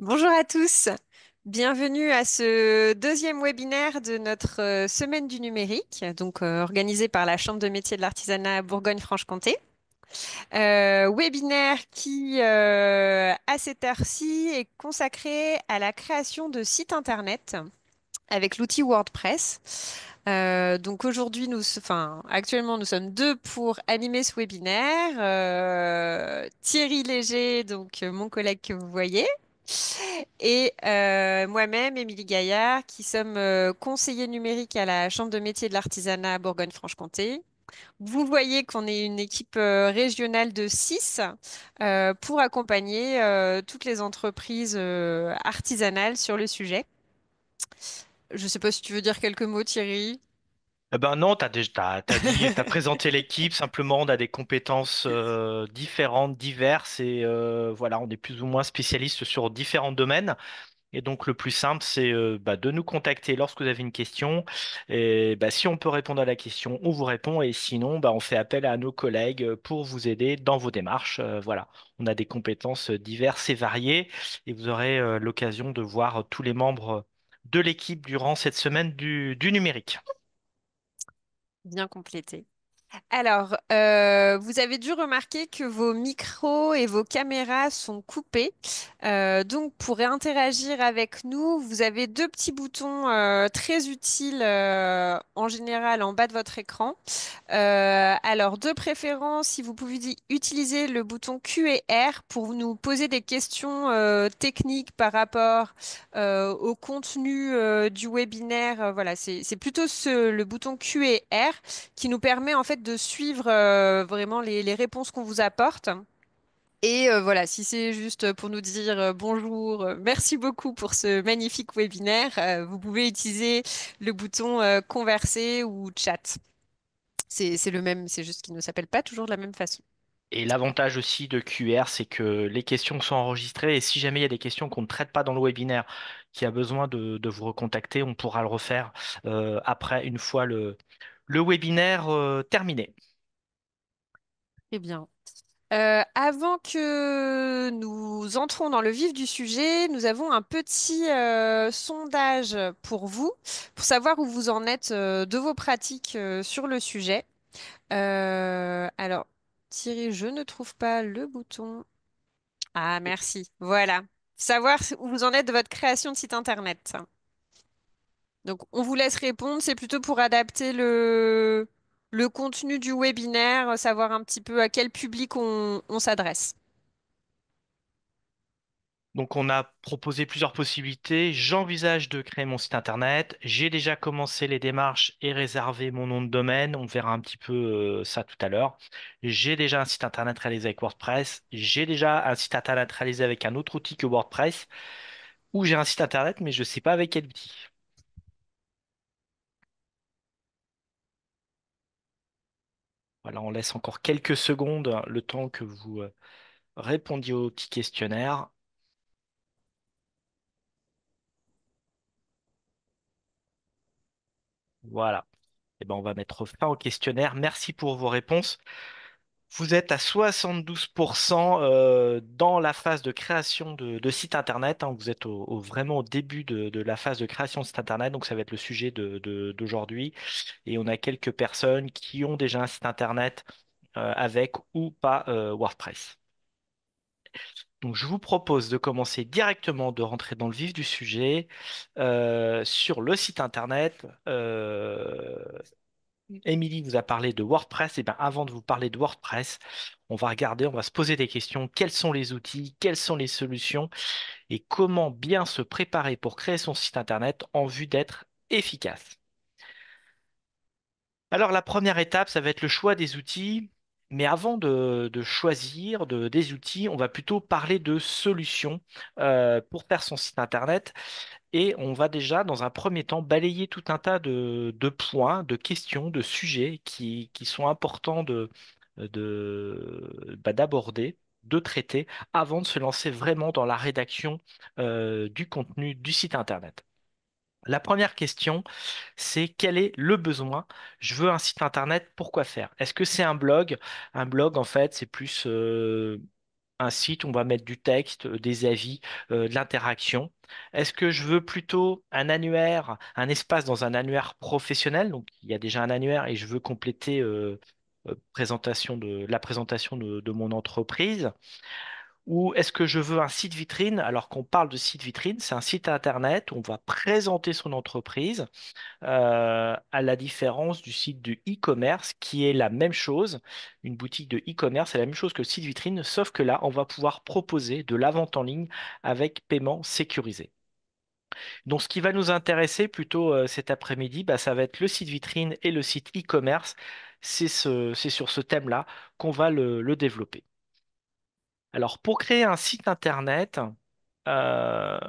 Bonjour à tous, bienvenue à ce deuxième webinaire de notre semaine du numérique, organisé par la Chambre de métiers de l'artisanat Bourgogne-Franche-Comté. Webinaire qui, à cette heure-ci, est consacré à la création de sites internet avec l'outil WordPress. Aujourd'hui, actuellement, nous sommes deux pour animer ce webinaire. Thierry Léger, mon collègue que vous voyez, et moi-même, Émilie Gaillard, qui sommes conseillers numériques à la Chambre de métiers de l'artisanat à Bourgogne-Franche-Comté. Vous voyez qu'on est une équipe régionale de 6 pour accompagner toutes les entreprises artisanales sur le sujet. Je ne sais pas si tu veux dire quelques mots, Thierry. Eh ben non, t'as dit, t'as présenté l'équipe. Simplement, on a des compétences différentes, diverses, et voilà, on est plus ou moins spécialistes sur différents domaines. Et donc, le plus simple, c'est de nous contacter lorsque vous avez une question. Et si on peut répondre à la question, on vous répond. Et sinon, on fait appel à nos collègues pour vous aider dans vos démarches. Voilà, on a des compétences diverses et variées, et vous aurez l'occasion de voir tous les membres de l'équipe durant cette semaine du numérique. Bien complété. Alors, vous avez dû remarquer que vos micros et vos caméras sont coupés. Pour interagir avec nous, vous avez deux petits boutons très utiles en général en bas de votre écran. Alors, de préférence, si vous pouvez utiliser le bouton Q et R pour nous poser des questions techniques par rapport au contenu du webinaire. Voilà, c'est plutôt le bouton Q et R qui nous permet en fait de suivre vraiment les réponses qu'on vous apporte. Et voilà, si c'est juste pour nous dire bonjour, merci beaucoup pour ce magnifique webinaire, vous pouvez utiliser le bouton converser ou chat. C'est le même, c'est juste qu'il ne s'appelle pas toujours de la même façon. Et l'avantage aussi de QR, c'est que les questions sont enregistrées, et si jamais il y a des questions qu'on ne traite pas dans le webinaire, qui a besoin de vous recontacter, on pourra le refaire après, une fois le webinaire terminé. Eh bien. Avant que nous entrons dans le vif du sujet, nous avons un petit sondage pour vous, pour savoir où vous en êtes de vos pratiques sur le sujet. Alors, Thierry, je ne trouve pas le bouton. Ah, merci. Voilà. Savoir où vous en êtes de votre création de site internet. Donc, on vous laisse répondre. C'est plutôt pour adapter le contenu du webinaire, savoir un petit peu à quel public on s'adresse. Donc on a proposé plusieurs possibilités. J'envisage de créer mon site internet. J'ai déjà commencé les démarches et réservé mon nom de domaine. On verra un petit peu ça tout à l'heure. J'ai déjà un site internet réalisé avec WordPress. J'ai déjà un site internet réalisé avec un autre outil que WordPress. Ou j'ai un site internet, mais je ne sais pas avec quel outil. Voilà, on laisse encore quelques secondes, hein, le temps que vous répondiez au petit questionnaire. Voilà. Et ben, on va mettre fin au questionnaire. Merci pour vos réponses. Vous êtes à 72% dans la phase de création de site internet, hein. Vous êtes vraiment au début de la phase de création de site internet, donc ça va être le sujet d'aujourd'hui. Et on a quelques personnes qui ont déjà un site internet avec ou pas WordPress. Donc, je vous propose de commencer directement, de rentrer dans le vif du sujet sur le site internet. Émilie vous a parlé de WordPress. Et bien, avant de vous parler de WordPress, on va regarder, on va se poser des questions. Quels sont les outils? Quelles sont les solutions? Et comment bien se préparer pour créer son site internet en vue d'être efficace? Alors, la première étape, ça va être le choix des outils. Mais avant de choisir des outils, on va plutôt parler de solutions pour faire son site internet. Et on va déjà, dans un premier temps, balayer tout un tas de points, de questions, de sujets qui sont importants d'aborder, de traiter, avant de se lancer vraiment dans la rédaction du contenu du site internet. La première question, c'est quel est le besoin? Je veux un site internet, pourquoi faire? Est-ce que c'est un blog? Un blog, en fait, c'est plus un site où on va mettre du texte, des avis, de l'interaction? Est-ce que je veux plutôt un annuaire, un espace dans un annuaire professionnel? Donc, il y a déjà un annuaire et je veux compléter la présentation de mon entreprise. Ou est-ce que je veux un site vitrine? Alors qu'on parle de site vitrine, c'est un site internet où on va présenter son entreprise, à la différence du site de e-commerce qui est la même chose. Une boutique de e-commerce, c'est la même chose que le site vitrine, sauf que là, on va pouvoir proposer de la vente en ligne avec paiement sécurisé. Donc, ce qui va nous intéresser plutôt cet après-midi, bah, ça va être le site vitrine et le site e-commerce. C'est sur ce thème-là qu'on va le développer. Alors, pour créer un site internet, euh,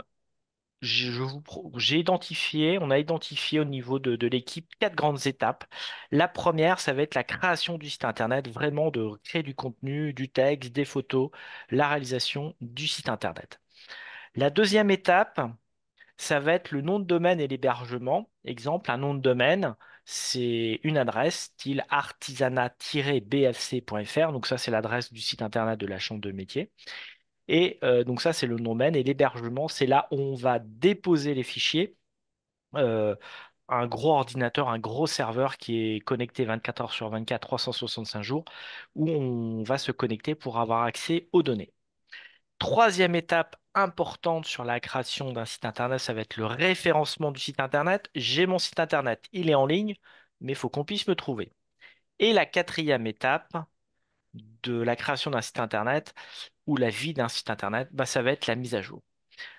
on a identifié au niveau de l'équipe quatre grandes étapes. La première, ça va être la création du site internet, vraiment de créer du contenu, du texte, des photos, la réalisation du site internet. La deuxième étape, ça va être le nom de domaine et l'hébergement. Exemple, un nom de domaine, c'est une adresse style artisanat-bfc.fr. Donc ça, c'est l'adresse du site internet de la chambre de métier. Et donc ça, c'est le nom de domaine. Et l'hébergement, c'est là où on va déposer les fichiers. Euh, un gros ordinateur, un gros serveur qui est connecté 24 heures sur 24, 365 jours, où on va se connecter pour avoir accès aux données. Troisième étape importante sur la création d'un site internet, ça va être le référencement du site internet. J'ai mon site internet, il est en ligne, mais il faut qu'on puisse me trouver. Et la quatrième étape de la création d'un site internet ou la vie d'un site internet, bah, ça va être la mise à jour.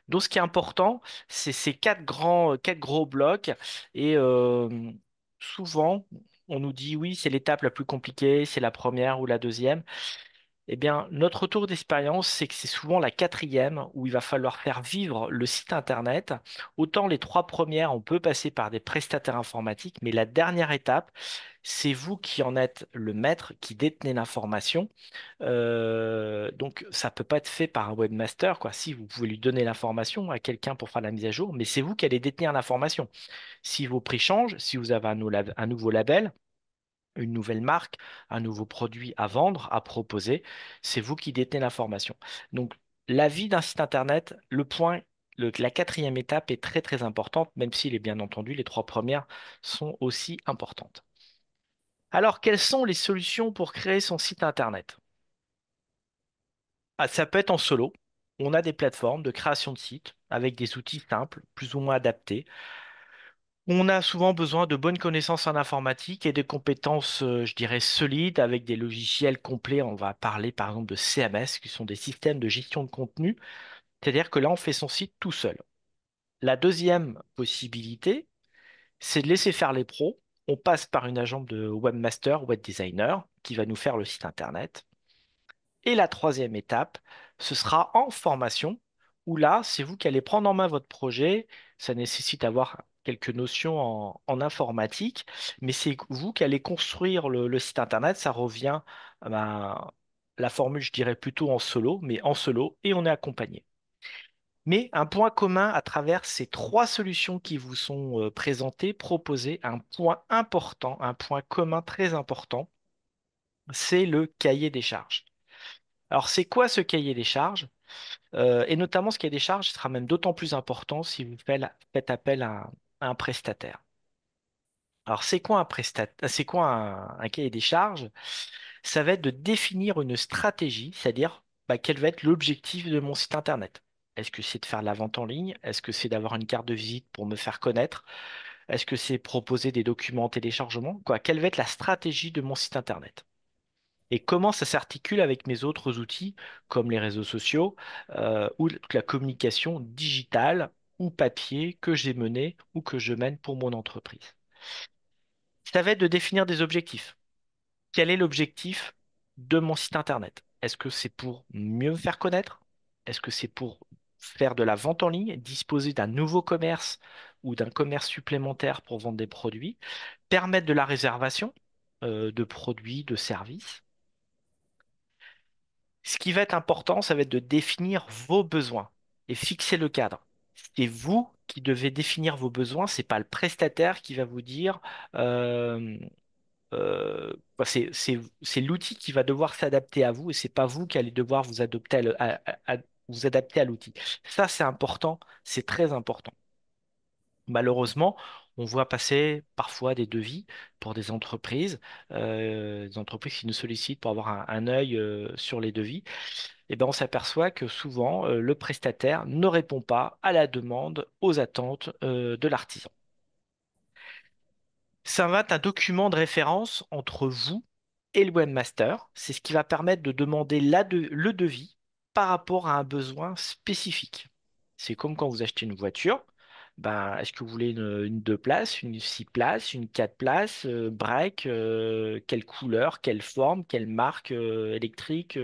Donc, ce qui est important, c'est ces quatre gros blocs. Et souvent, on nous dit oui, c'est l'étape la plus compliquée, c'est la première ou la deuxième. Eh bien, notre retour d'expérience, c'est que c'est souvent la quatrième où il va falloir faire vivre le site internet. Autant les trois premières, on peut passer par des prestataires informatiques, mais la dernière étape, c'est vous qui en êtes le maître, qui détenez l'information. Donc, ça peut pas être fait par un webmaster, quoi. Si vous pouvez lui donner l'information à quelqu'un pour faire la mise à jour, mais c'est vous qui allez détenir l'information. Si vos prix changent, si vous avez un nouveau label, une nouvelle marque, un nouveau produit à vendre, à proposer, c'est vous qui détenez l'information. Donc, la vie d'un site internet, la quatrième étape est très très importante, même si, bien entendu, les trois premières sont aussi importantes. Alors, quelles sont les solutions pour créer son site internet? Ah, ça peut être en solo. On a des plateformes de création de sites avec des outils simples, plus ou moins adaptés. On a souvent besoin de bonnes connaissances en informatique et de compétences, je dirais, solides avec des logiciels complets. On va parler par exemple de CMS, qui sont des systèmes de gestion de contenu. C'est-à-dire que là, on fait son site tout seul. La deuxième possibilité, c'est de laisser faire les pros. On passe par une agence de webmaster, web designer, qui va nous faire le site internet. Et la troisième étape, ce sera en formation, où là, c'est vous qui allez prendre en main votre projet. Ça nécessite d'avoir quelques notions en informatique, mais c'est vous qui allez construire le site internet. Ça revient à la formule, je dirais plutôt en solo, mais en solo, et on est accompagné. Mais un point commun à travers ces trois solutions qui vous sont présentées, proposées, un point important, un point commun très important, c'est le cahier des charges. Alors, c'est quoi ce cahier des charges? Et notamment, ce cahier des charges sera même d'autant plus important si vous faites appel à un prestataire. Alors, c'est quoi un prestataire? C'est quoi un cahier des charges? Ça va être de définir une stratégie, c'est-à-dire bah, quel va être l'objectif de mon site internet. Est-ce que c'est de faire de la vente en ligne? Est-ce que c'est d'avoir une carte de visite pour me faire connaître? Est-ce que c'est proposer des documents en téléchargement? Quoi, quelle va être la stratégie de mon site internet? Et comment ça s'articule avec mes autres outils comme les réseaux sociaux ou toute la communication digitale ou papier que j'ai menée ou que je mène pour mon entreprise. Ça va être de définir des objectifs. Quel est l'objectif de mon site internet? Est-ce que c'est pour mieux me faire connaître? Est-ce que c'est pour faire de la vente en ligne, disposer d'un nouveau commerce ou d'un commerce supplémentaire pour vendre des produits, permettre de la réservation de produits, de services? Ce qui va être important, ça va être de définir vos besoins et fixer le cadre. C'est vous qui devez définir vos besoins, c'est pas le prestataire qui va vous dire euh, c'est l'outil qui va devoir s'adapter à vous et c'est pas vous qui allez devoir vous adapter vous adapter à l'outil. Ça, c'est important, c'est très important. Malheureusement, on voit passer parfois des devis pour des entreprises qui nous sollicitent pour avoir un œil sur les devis. Et ben, on s'aperçoit que souvent, le prestataire ne répond pas à la demande, aux attentes de l'artisan. Ça va être un document de référence entre vous et le webmaster. C'est ce qui va permettre de demander le devis par rapport à un besoin spécifique. C'est comme quand vous achetez une voiture. Ben, est-ce que vous voulez une 2 places, une 6 places, une 4 places, break, quelle couleur, quelle forme, quelle marque, électrique,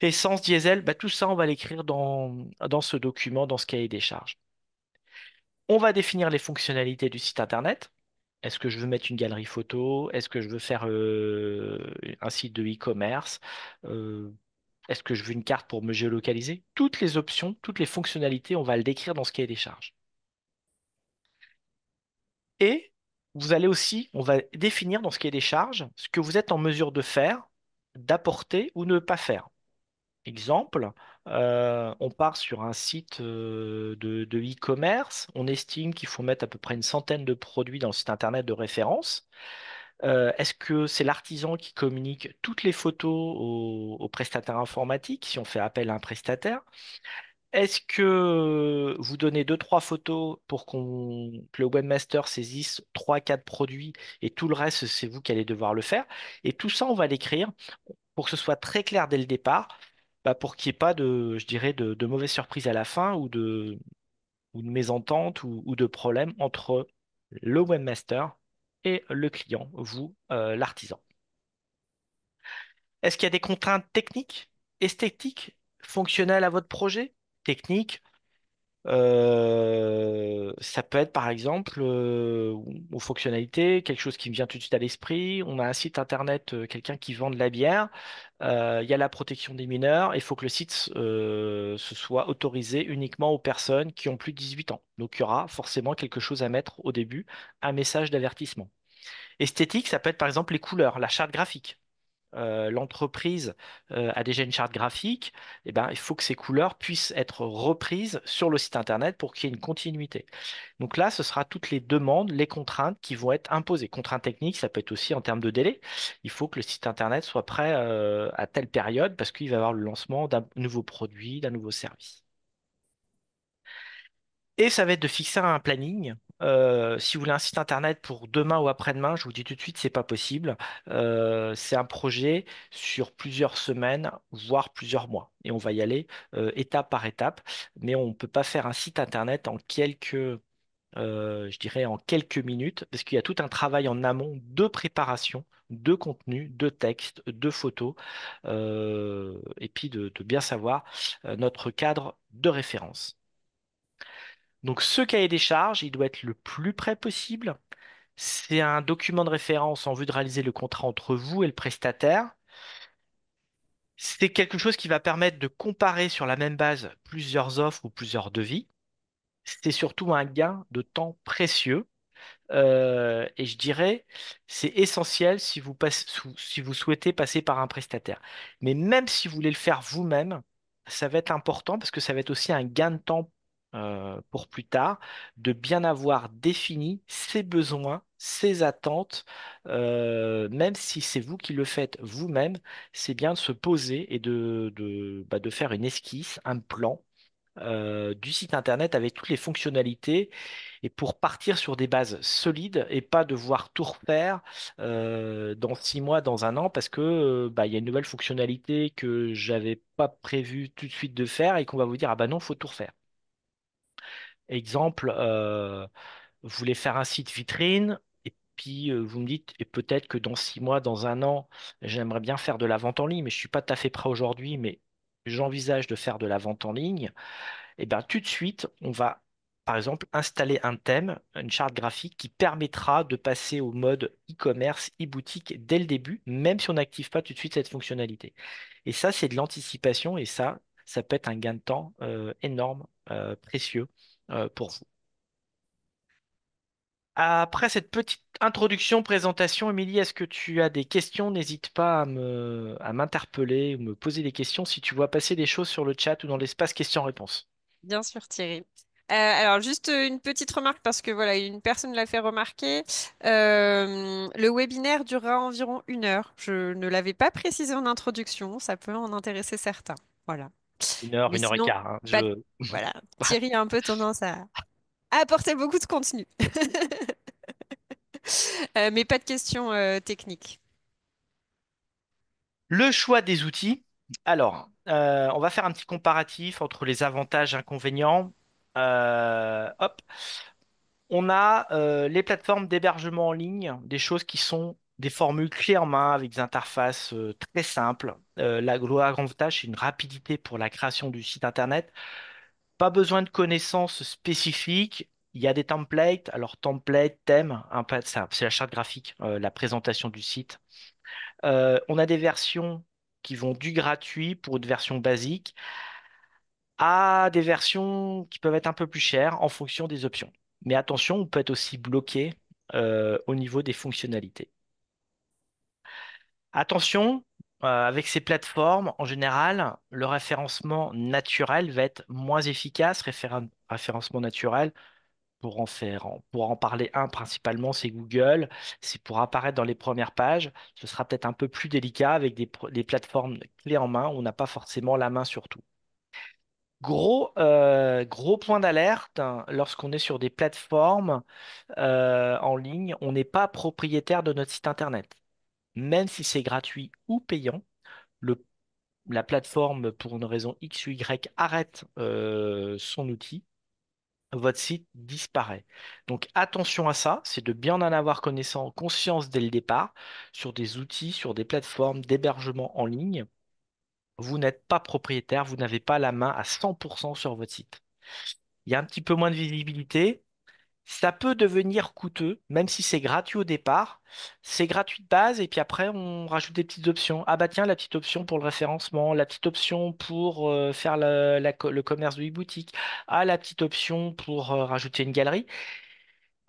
essence, diesel, ben, tout ça, on va l'écrire dans ce document, dans ce cahier des charges. On va définir les fonctionnalités du site internet. Est-ce que je veux mettre une galerie photo? Est-ce que je veux faire un site de e-commerce? Euh, Est-ce que je veux une carte pour me géolocaliser? Toutes les options, toutes les fonctionnalités, on va le décrire dans ce cahier des charges. Et vous allez aussi, on va définir dans ce cahier des charges ce que vous êtes en mesure de faire, d'apporter ou ne pas faire. Exemple, on part sur un site de e-commerce, on estime qu'il faut mettre à peu près une centaine de produits dans le site internet de référence. Est-ce que c'est l'artisan qui communique toutes les photos au prestataire informatique si on fait appel à un prestataire? Est-ce que vous donnez deux, trois photos pour que le webmaster saisisse trois, quatre produits et tout le reste, c'est vous qui allez devoir le faire? Et tout ça, on va l'écrire pour que ce soit très clair dès le départ, bah, pour qu'il n'y ait pas de, je dirais, de mauvaises surprises à la fin ou de mésententes ou de problèmes entre le webmaster et le client, vous, l'artisan. Est-ce qu'il y a des contraintes techniques, esthétiques, fonctionnelles à votre projet? Techniques, ça peut être par exemple aux fonctionnalités, quelque chose qui me vient tout de suite à l'esprit. On a un site internet, quelqu'un qui vend de la bière. Il y a la protection des mineurs. Il faut que le site se soit autorisé uniquement aux personnes qui ont plus de 18 ans. Donc il y aura forcément quelque chose à mettre au début, un message d'avertissement. Esthétique, ça peut être par exemple les couleurs, la charte graphique. L'entreprise a déjà une charte graphique, eh ben, il faut que ces couleurs puissent être reprises sur le site internet pour qu'il y ait une continuité. Donc là, ce sera toutes les demandes, les contraintes qui vont être imposées. Contraintes techniques, ça peut être aussi en termes de délai. Il faut que le site internet soit prêt à telle période parce qu'il va y avoir le lancement d'un nouveau produit, d'un nouveau service. Et ça va être de fixer un planning. Si vous voulez un site internet pour demain ou après-demain, je vous dis tout de suite, c'est pas possible. C'est un projet sur plusieurs semaines, voire plusieurs mois. Et on va y aller étape par étape. Mais on ne peut pas faire un site internet en je dirais en quelques minutes, parce qu'il y a tout un travail en amont de préparation, de contenu, de texte, de photos, et puis de bien savoir notre cadre de référence. Donc ce cahier des charges, il doit être le plus près possible. C'est un document de référence en vue de réaliser le contrat entre vous et le prestataire. C'est quelque chose qui va permettre de comparer sur la même base plusieurs offres ou plusieurs devis. C'est surtout un gain de temps précieux. Et je dirais, c'est essentiel si vous souhaitez passer par un prestataire. Mais même si vous voulez le faire vous-même, ça va être important parce que ça va être aussi un gain de temps pour plus tard, de bien avoir défini ses besoins, ses attentes, même si c'est vous qui le faites vous-même, c'est bien de se poser et de faire une esquisse, un plan du site internet avec toutes les fonctionnalités et pour partir sur des bases solides et pas devoir tout refaire dans 6 mois, dans un an, parce que il y a une nouvelle fonctionnalité que j'avais pas prévu tout de suite de faire et qu'on va vous dire, ah bah non, faut tout refaire. Exemple, vous voulez faire un site vitrine. Et puis vous me dites, et peut-être que dans 6 mois, dans un an, j'aimerais bien faire de la vente en ligne, mais je suis pas tout à fait prêt aujourd'hui, mais j'envisage de faire de la vente en ligne. Et bien, tout de suite, on va, par exemple, installer un thème, une charte graphique qui permettra de passer au mode e-commerce, e-boutique dès le début, même si on n'active pas tout de suite cette fonctionnalité. Et ça, c'est de l'anticipation et ça peut être un gain de temps énorme, précieux pour vous. Après cette petite introduction, présentation, Émilie, est-ce que tu as des questions? N'hésite pas à m'interpeller ou me poser des questions si tu vois passer des choses sur le chat ou dans l'espace questions-réponses. Bien sûr, Thierry. Alors, juste une petite remarque parce que voilà, une personne l'a fait remarquer. Le webinaire durera environ 1 heure. Je ne l'avais pas précisé en introduction. Ça peut en intéresser certains. Voilà. Mais Une heure et sinon, quart, hein. pas... voilà. Thierry a un peu tendance à apporter beaucoup de contenu. Mais pas de questions techniques. Le choix des outils. Alors, on va faire un petit comparatif entre les avantages et inconvénients. Hop. On a les plateformes d'hébergement en ligne, des choses qui sont des formules clés en main avec des interfaces très simples. Le avantage, c'est une rapidité pour la création du site internet. Pas besoin de connaissances spécifiques. Il y a des templates. Alors, template, thème, un peu, c'est la charte graphique, la présentation du site. On a des versions qui vont du gratuit pour une version basique à des versions qui peuvent être un peu plus chères en fonction des options. Mais attention, on peut être aussi bloqué au niveau des fonctionnalités. Attention, avec ces plateformes, en général, le référencement naturel va être moins efficace. Référencement naturel, pour en parler un principalement, c'est Google. C'est pour apparaître dans les premières pages. Ce sera peut-être un peu plus délicat avec des plateformes clés en main où on n'a pas forcément la main sur tout. Gros point d'alerte, hein, lorsqu'on est sur des plateformes en ligne, on n'est pas propriétaire de notre site internet. Même si c'est gratuit ou payant, le- la plateforme, pour une raison X ou Y, arrête son outil, votre site disparaît. Donc attention à ça, c'est de bien en avoir conscience dès le départ sur des outils, sur des plateformes d'hébergement en ligne. Vous n'êtes pas propriétaire, vous n'avez pas la main à 100% sur votre site. Il y a un petit peu moins de visibilité. Ça peut devenir coûteux, même si c'est gratuit au départ. C'est gratuit de base et puis après on rajoute des petites options. Ah bah tiens, la petite option pour le référencement, la petite option pour faire le commerce de e-boutique. Ah, la petite option pour rajouter une galerie.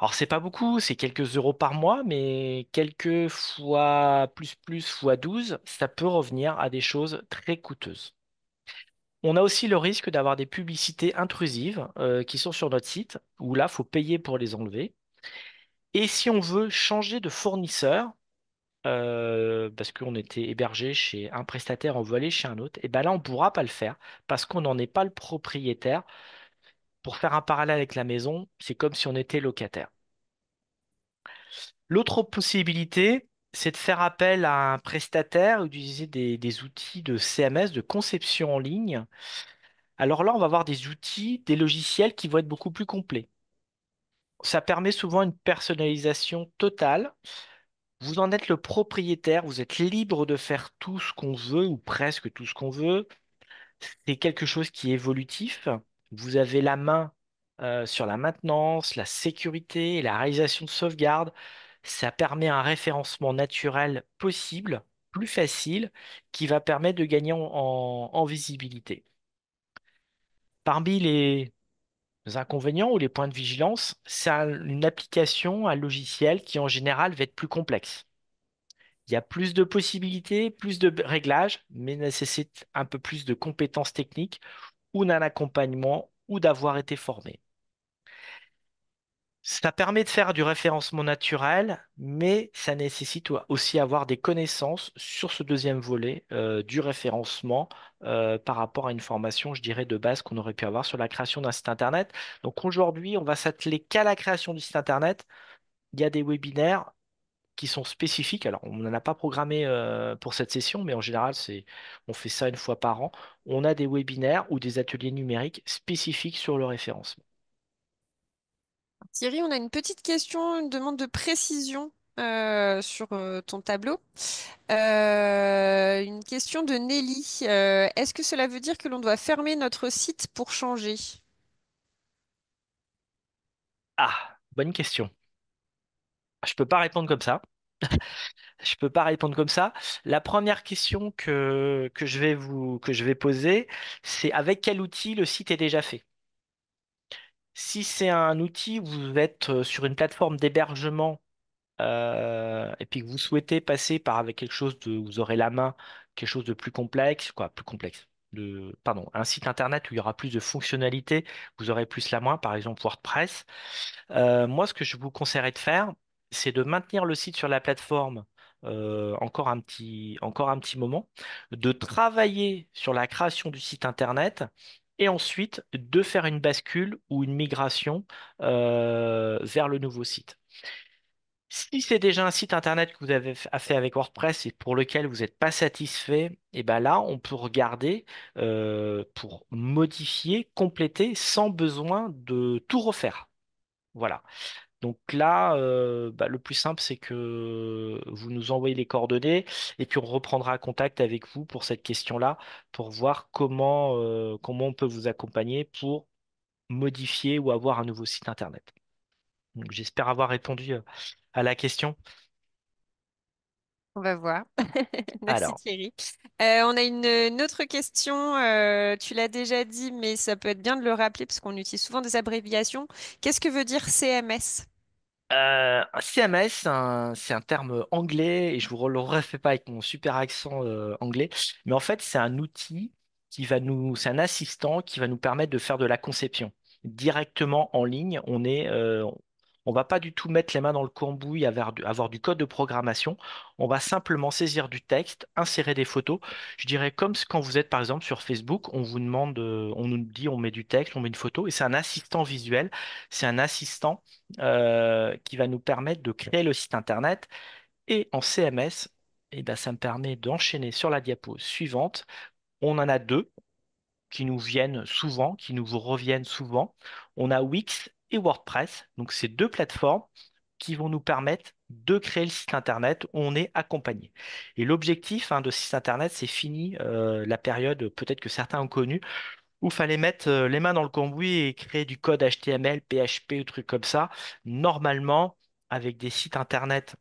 Alors c'est pas beaucoup, c'est quelques euros par mois, mais quelques fois plus fois 12, ça peut revenir à des choses très coûteuses. On a aussi le risque d'avoir des publicités intrusives qui sont sur notre site, où là, faut payer pour les enlever. Et si on veut changer de fournisseur, parce qu'on était hébergé chez un prestataire, on veut aller chez un autre, et ben là, on ne pourra pas le faire parce qu'on n'en est pas le propriétaire. Pour faire un parallèle avec la maison, c'est comme si on était locataire. L'autre possibilité, c'est de faire appel à un prestataire, utiliser des outils de CMS, de conception en ligne. Alors là, on va avoir des outils, des logiciels qui vont être beaucoup plus complets. Ça permet souvent une personnalisation totale. Vous en êtes le propriétaire, vous êtes libre de faire tout ce qu'on veut ou presque tout ce qu'on veut. C'est quelque chose qui est évolutif. Vous avez la main sur la maintenance, la sécurité et la réalisation de sauvegarde. Ça permet un référencement naturel possible, plus facile, qui va permettre de gagner en visibilité. Parmi les inconvénients ou les points de vigilance, c'est une application, un logiciel qui en général va être plus complexe. Il y a plus de possibilités, plus de réglages, mais nécessite un peu plus de compétences techniques ou d'un accompagnement ou d'avoir été formé. Ça permet de faire du référencement naturel, mais ça nécessite aussi avoir des connaissances sur ce deuxième volet du référencement par rapport à une formation, je dirais, de base qu'on aurait pu avoir sur la création d'un site Internet. Donc aujourd'hui, on va s'atteler qu'à la création du site Internet. Il y a des webinaires qui sont spécifiques. Alors, on n'en a pas programmé pour cette session, mais en général, on fait ça une fois par an. On a des webinaires ou des ateliers numériques spécifiques sur le référencement. Thierry, on a une petite question, une demande de précision sur ton tableau. Une question de Nelly. Est-ce que cela veut dire que l'on doit fermer notre site pour changer? Ah, bonne question. Je peux pas répondre comme ça. Je peux pas répondre comme ça. La première question que je vais poser, c'est avec quel outil le site est déjà fait? Si c'est un outil où vous êtes sur une plateforme d'hébergement et puis que vous souhaitez passer par avec quelque chose de, vous aurez la main, quelque chose de plus complexe, quoi, plus complexe. Pardon, un site internet où il y aura plus de fonctionnalités, vous aurez plus la main, par exemple WordPress. Moi, ce que je vous conseillerais de faire, c'est de maintenir le site sur la plateforme encore un petit moment, de travailler sur la création du site internet et ensuite de faire une bascule ou une migration vers le nouveau site. Si c'est déjà un site internet que vous avez fait avec WordPress et pour lequel vous n'êtes pas satisfait, et ben là, on peut regarder pour modifier, compléter sans besoin de tout refaire. Voilà. Donc là, bah, le plus simple, c'est que vous nous envoyez les coordonnées et puis on reprendra contact avec vous pour cette question-là, pour voir comment on peut vous accompagner pour modifier ou avoir un nouveau site internet. Donc, j'espère avoir répondu à la question. On va voir. Merci Alors, Thierry. On a une autre question. Tu l'as déjà dit, mais ça peut être bien de le rappeler parce qu'on utilise souvent des abréviations. Qu'est-ce que veut dire CMS? un CMS, c'est un terme anglais et je vous le refais pas avec mon super accent anglais, mais en fait, c'est un outil c'est un assistant qui va nous permettre de faire de la conception directement en ligne. On va pas du tout mettre les mains dans le cambouis, avoir du code de programmation. On va simplement saisir du texte, insérer des photos. Je dirais comme quand vous êtes par exemple sur Facebook, on vous demande, on nous dit, on met du texte, on met une photo et c'est un assistant visuel. C'est un assistant qui va nous permettre de créer le site internet. Et en CMS, eh ben, ça me permet d'enchaîner sur la diapo suivante. On en a deux qui nous viennent souvent, qui nous reviennent souvent. On a Wix et WordPress. Donc, c'est deux plateformes qui vont nous permettre de créer le site internet où on est accompagné. Et l'objectif de ce site internet, c'est fini la période, peut-être que certains ont connu, où fallait mettre les mains dans le cambouis et créer du code HTML, PHP ou trucs comme ça. Normalement, avec des sites internet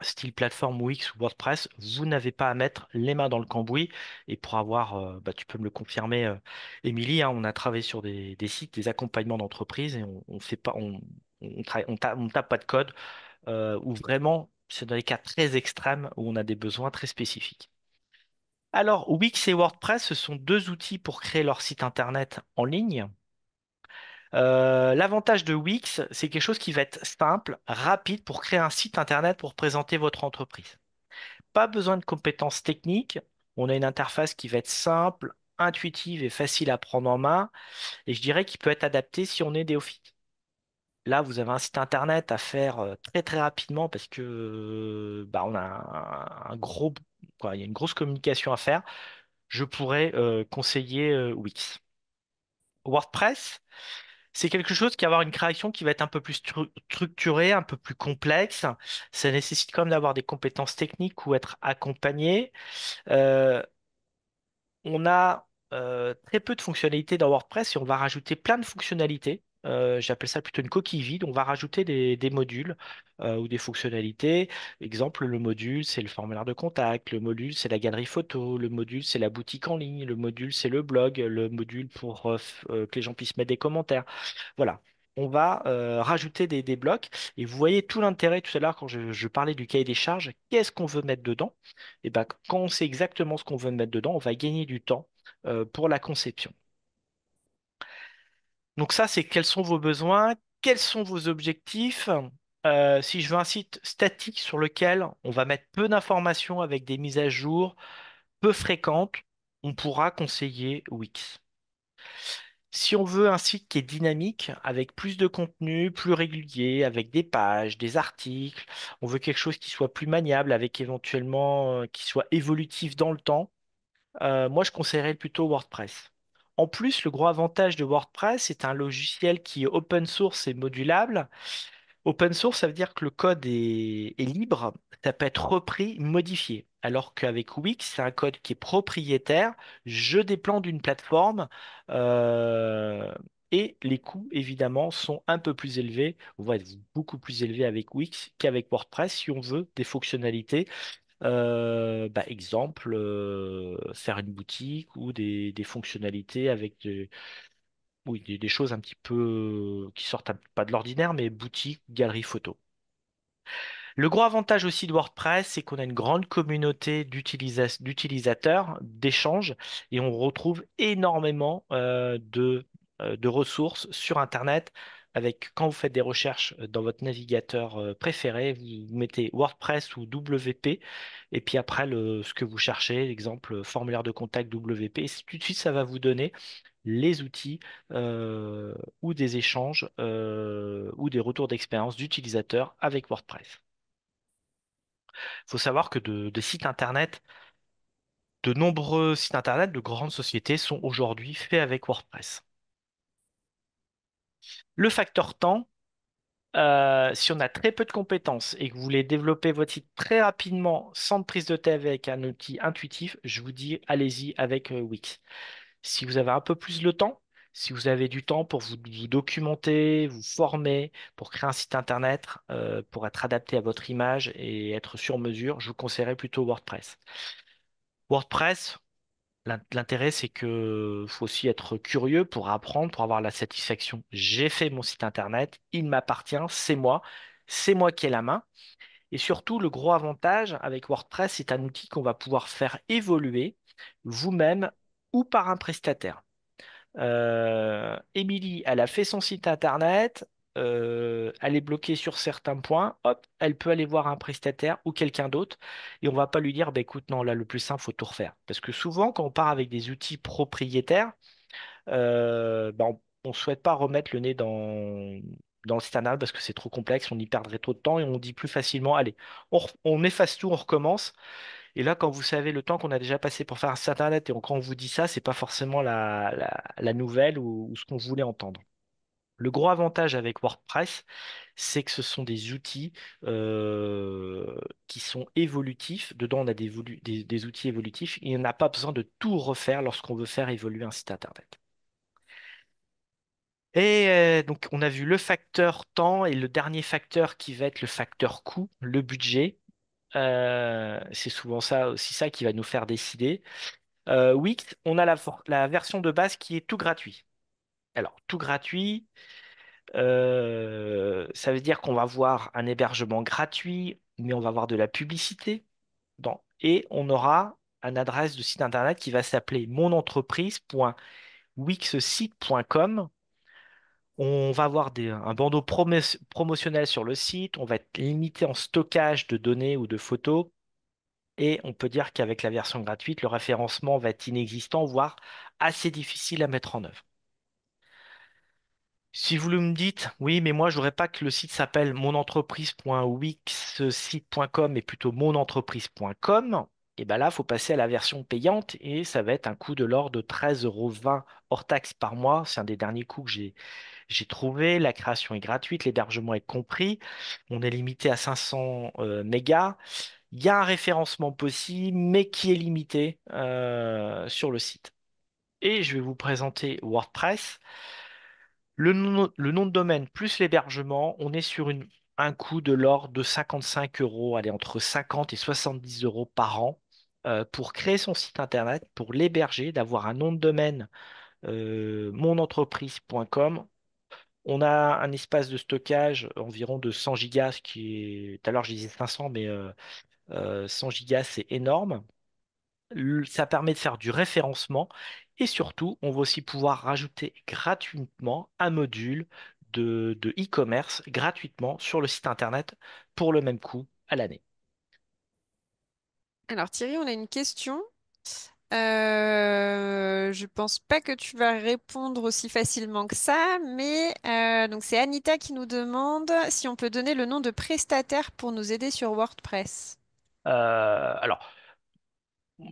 style plateforme Wix ou WordPress, vous n'avez pas à mettre les mains dans le cambouis. Et pour avoir, bah, tu peux me le confirmer, Émilie, hein, on a travaillé sur des sites, des accompagnements d'entreprise et on fait pas, on tape pas de code ou vraiment, c'est dans les cas très extrêmes où on a des besoins très spécifiques. Alors, Wix et WordPress, ce sont deux outils pour créer leur site internet en ligne. L'avantage de Wix, c'est quelque chose qui va être simple, rapide pour créer un site internet pour présenter votre entreprise. Pas besoin de compétences techniques. On a une interface qui va être simple, intuitive et facile à prendre en main. Et je dirais qu'il peut être adapté si on est néophyte. Là, vous avez un site internet à faire très très rapidement parce que bah, on a un gros, quoi, il y a une grosse communication à faire. Je pourrais conseiller Wix. WordPress, c'est quelque chose qui va avoir une création qui va être un peu plus structurée, un peu plus complexe. Ça nécessite quand même d'avoir des compétences techniques ou être accompagné. Euh, on a très peu de fonctionnalités dans WordPress et on va rajouter plein de fonctionnalités. J'appelle ça plutôt une coquille vide. On va rajouter des modules ou des fonctionnalités. Exemple, le module, c'est le formulaire de contact. Le module, c'est la galerie photo. Le module, c'est la boutique en ligne. Le module, c'est le blog. Le module pour que les gens puissent mettre des commentaires. Voilà. On va rajouter des blocs et vous voyez tout l'intérêt tout à l'heure quand je parlais du cahier des charges. Qu'est-ce qu'on veut mettre dedans? Et ben, quand on sait exactement ce qu'on veut mettre dedans, on va gagner du temps pour la conception. Donc ça, c'est quels sont vos besoins, quels sont vos objectifs. Si je veux un site statique sur lequel on va mettre peu d'informations avec des mises à jour peu fréquentes, on pourra conseiller Wix. Si on veut un site qui est dynamique, avec plus de contenu, plus régulier, avec des pages, des articles, on veut quelque chose qui soit plus maniable, avec éventuellement qui soit évolutif dans le temps, moi je conseillerais plutôt WordPress. En plus, le gros avantage de WordPress, c'est un logiciel qui est open source et modulable. Open source, ça veut dire que le code est libre, ça peut être repris, modifié. Alors qu'avec Wix, c'est un code qui est propriétaire, je déploie d'une plateforme euh, et les coûts, évidemment, sont un peu plus élevés, ou vont être beaucoup plus élevés avec Wix qu'avec WordPress si on veut des fonctionnalités. Bah, exemple, faire une boutique ou des fonctionnalités avec Oui, des choses un petit peu qui sortent pas de l'ordinaire, mais boutique, galerie photo. Le gros avantage aussi de WordPress, c'est qu'on a une grande communauté d'utilisateurs, d'échanges, et on retrouve énormément de ressources sur Internet. Avec, quand vous faites des recherches dans votre navigateur préféré, vous mettez WordPress ou WP, et puis après ce que vous cherchez, exemple formulaire de contact WP, et tout de suite ça va vous donner les outils ou des échanges ou des retours d'expérience d'utilisateurs avec WordPress. Il faut savoir que de sites internet, de nombreux sites internet de grandes sociétés sont aujourd'hui faits avec WordPress. Le facteur temps, si on a très peu de compétences et que vous voulez développer votre site très rapidement sans prise de tête avec un outil intuitif, je vous dis allez-y avec Wix. Si vous avez un peu plus le temps, si vous avez du temps pour vous documenter, vous former, pour créer un site internet, pour être adapté à votre image et être sur mesure, je vous conseillerais plutôt WordPress. WordPress, l'intérêt, c'est que faut aussi être curieux pour apprendre, pour avoir la satisfaction. J'ai fait mon site internet, il m'appartient, c'est moi qui ai la main. Et surtout, le gros avantage avec WordPress, c'est un outil qu'on va pouvoir faire évoluer vous-même ou par un prestataire. Émilie, elle a fait son site internet, elle est bloquée sur certains points, hop, elle peut aller voir un prestataire ou quelqu'un d'autre, et on va pas lui dire, bah, écoute, non, là, le plus simple, faut tout refaire. Parce que souvent, quand on part avec des outils propriétaires, bah, on ne souhaite pas remettre le nez dans le site internet parce que c'est trop complexe, on y perdrait trop de temps et on dit plus facilement, allez, on efface tout, on recommence. Et là, quand vous savez le temps qu'on a déjà passé pour faire un site internet et quand on vous dit ça, c'est pas forcément la nouvelle ou ce qu'on voulait entendre. Le gros avantage avec WordPress, c'est que ce sont des outils qui sont évolutifs. Dedans, on a des outils évolutifs et on n'a pas besoin de tout refaire lorsqu'on veut faire évoluer un site internet. Et donc, on a vu le facteur temps et le dernier facteur qui va être le facteur coût, le budget. C'est souvent ça aussi ça qui va nous faire décider. Wix, on a la version de base qui est tout gratuit. Alors, tout gratuit, ça veut dire qu'on va avoir un hébergement gratuit, mais on va avoir de la publicité et on aura une adresse de site internet qui va s'appeler monentreprise.wixsite.com. On va avoir un bandeau promotionnel sur le site, on va être limité en stockage de données ou de photos. Et on peut dire qu'avec la version gratuite, le référencement va être inexistant, voire assez difficile à mettre en œuvre. Si vous me dites, oui, mais moi, je voudrais pas que le site s'appelle monentreprise.wixsite.com, mais plutôt monentreprise.com, et ben là, il faut passer à la version payante et ça va être un coût de l'ordre de 13,20 € hors taxe par mois. C'est un des derniers coûts que j'ai trouvé. La création est gratuite, l'hébergement est compris. On est limité à 500 mégas. Il y a un référencement possible, mais qui est limité sur le site. Et je vais vous présenter WordPress. Le nom de domaine plus l'hébergement, on est sur un coût de l'ordre de 55 euros, allez, entre 50 et 70 euros par an pour créer son site internet, pour l'héberger, d'avoir un nom de domaine monentreprise.com. On a un espace de stockage environ de 100 gigas, ce qui est, tout à l'heure je disais 500, mais 100 gigas, c'est énorme. Ça permet de faire du référencement et surtout, on va aussi pouvoir rajouter gratuitement un module de e-commerce gratuitement sur le site internet pour le même coût à l'année. Alors Thierry, on a une question. Je pense pas que tu vas répondre aussi facilement que ça, mais donc c'est Anita qui nous demande si on peut donner le nom de prestataire pour nous aider sur WordPress. Alors,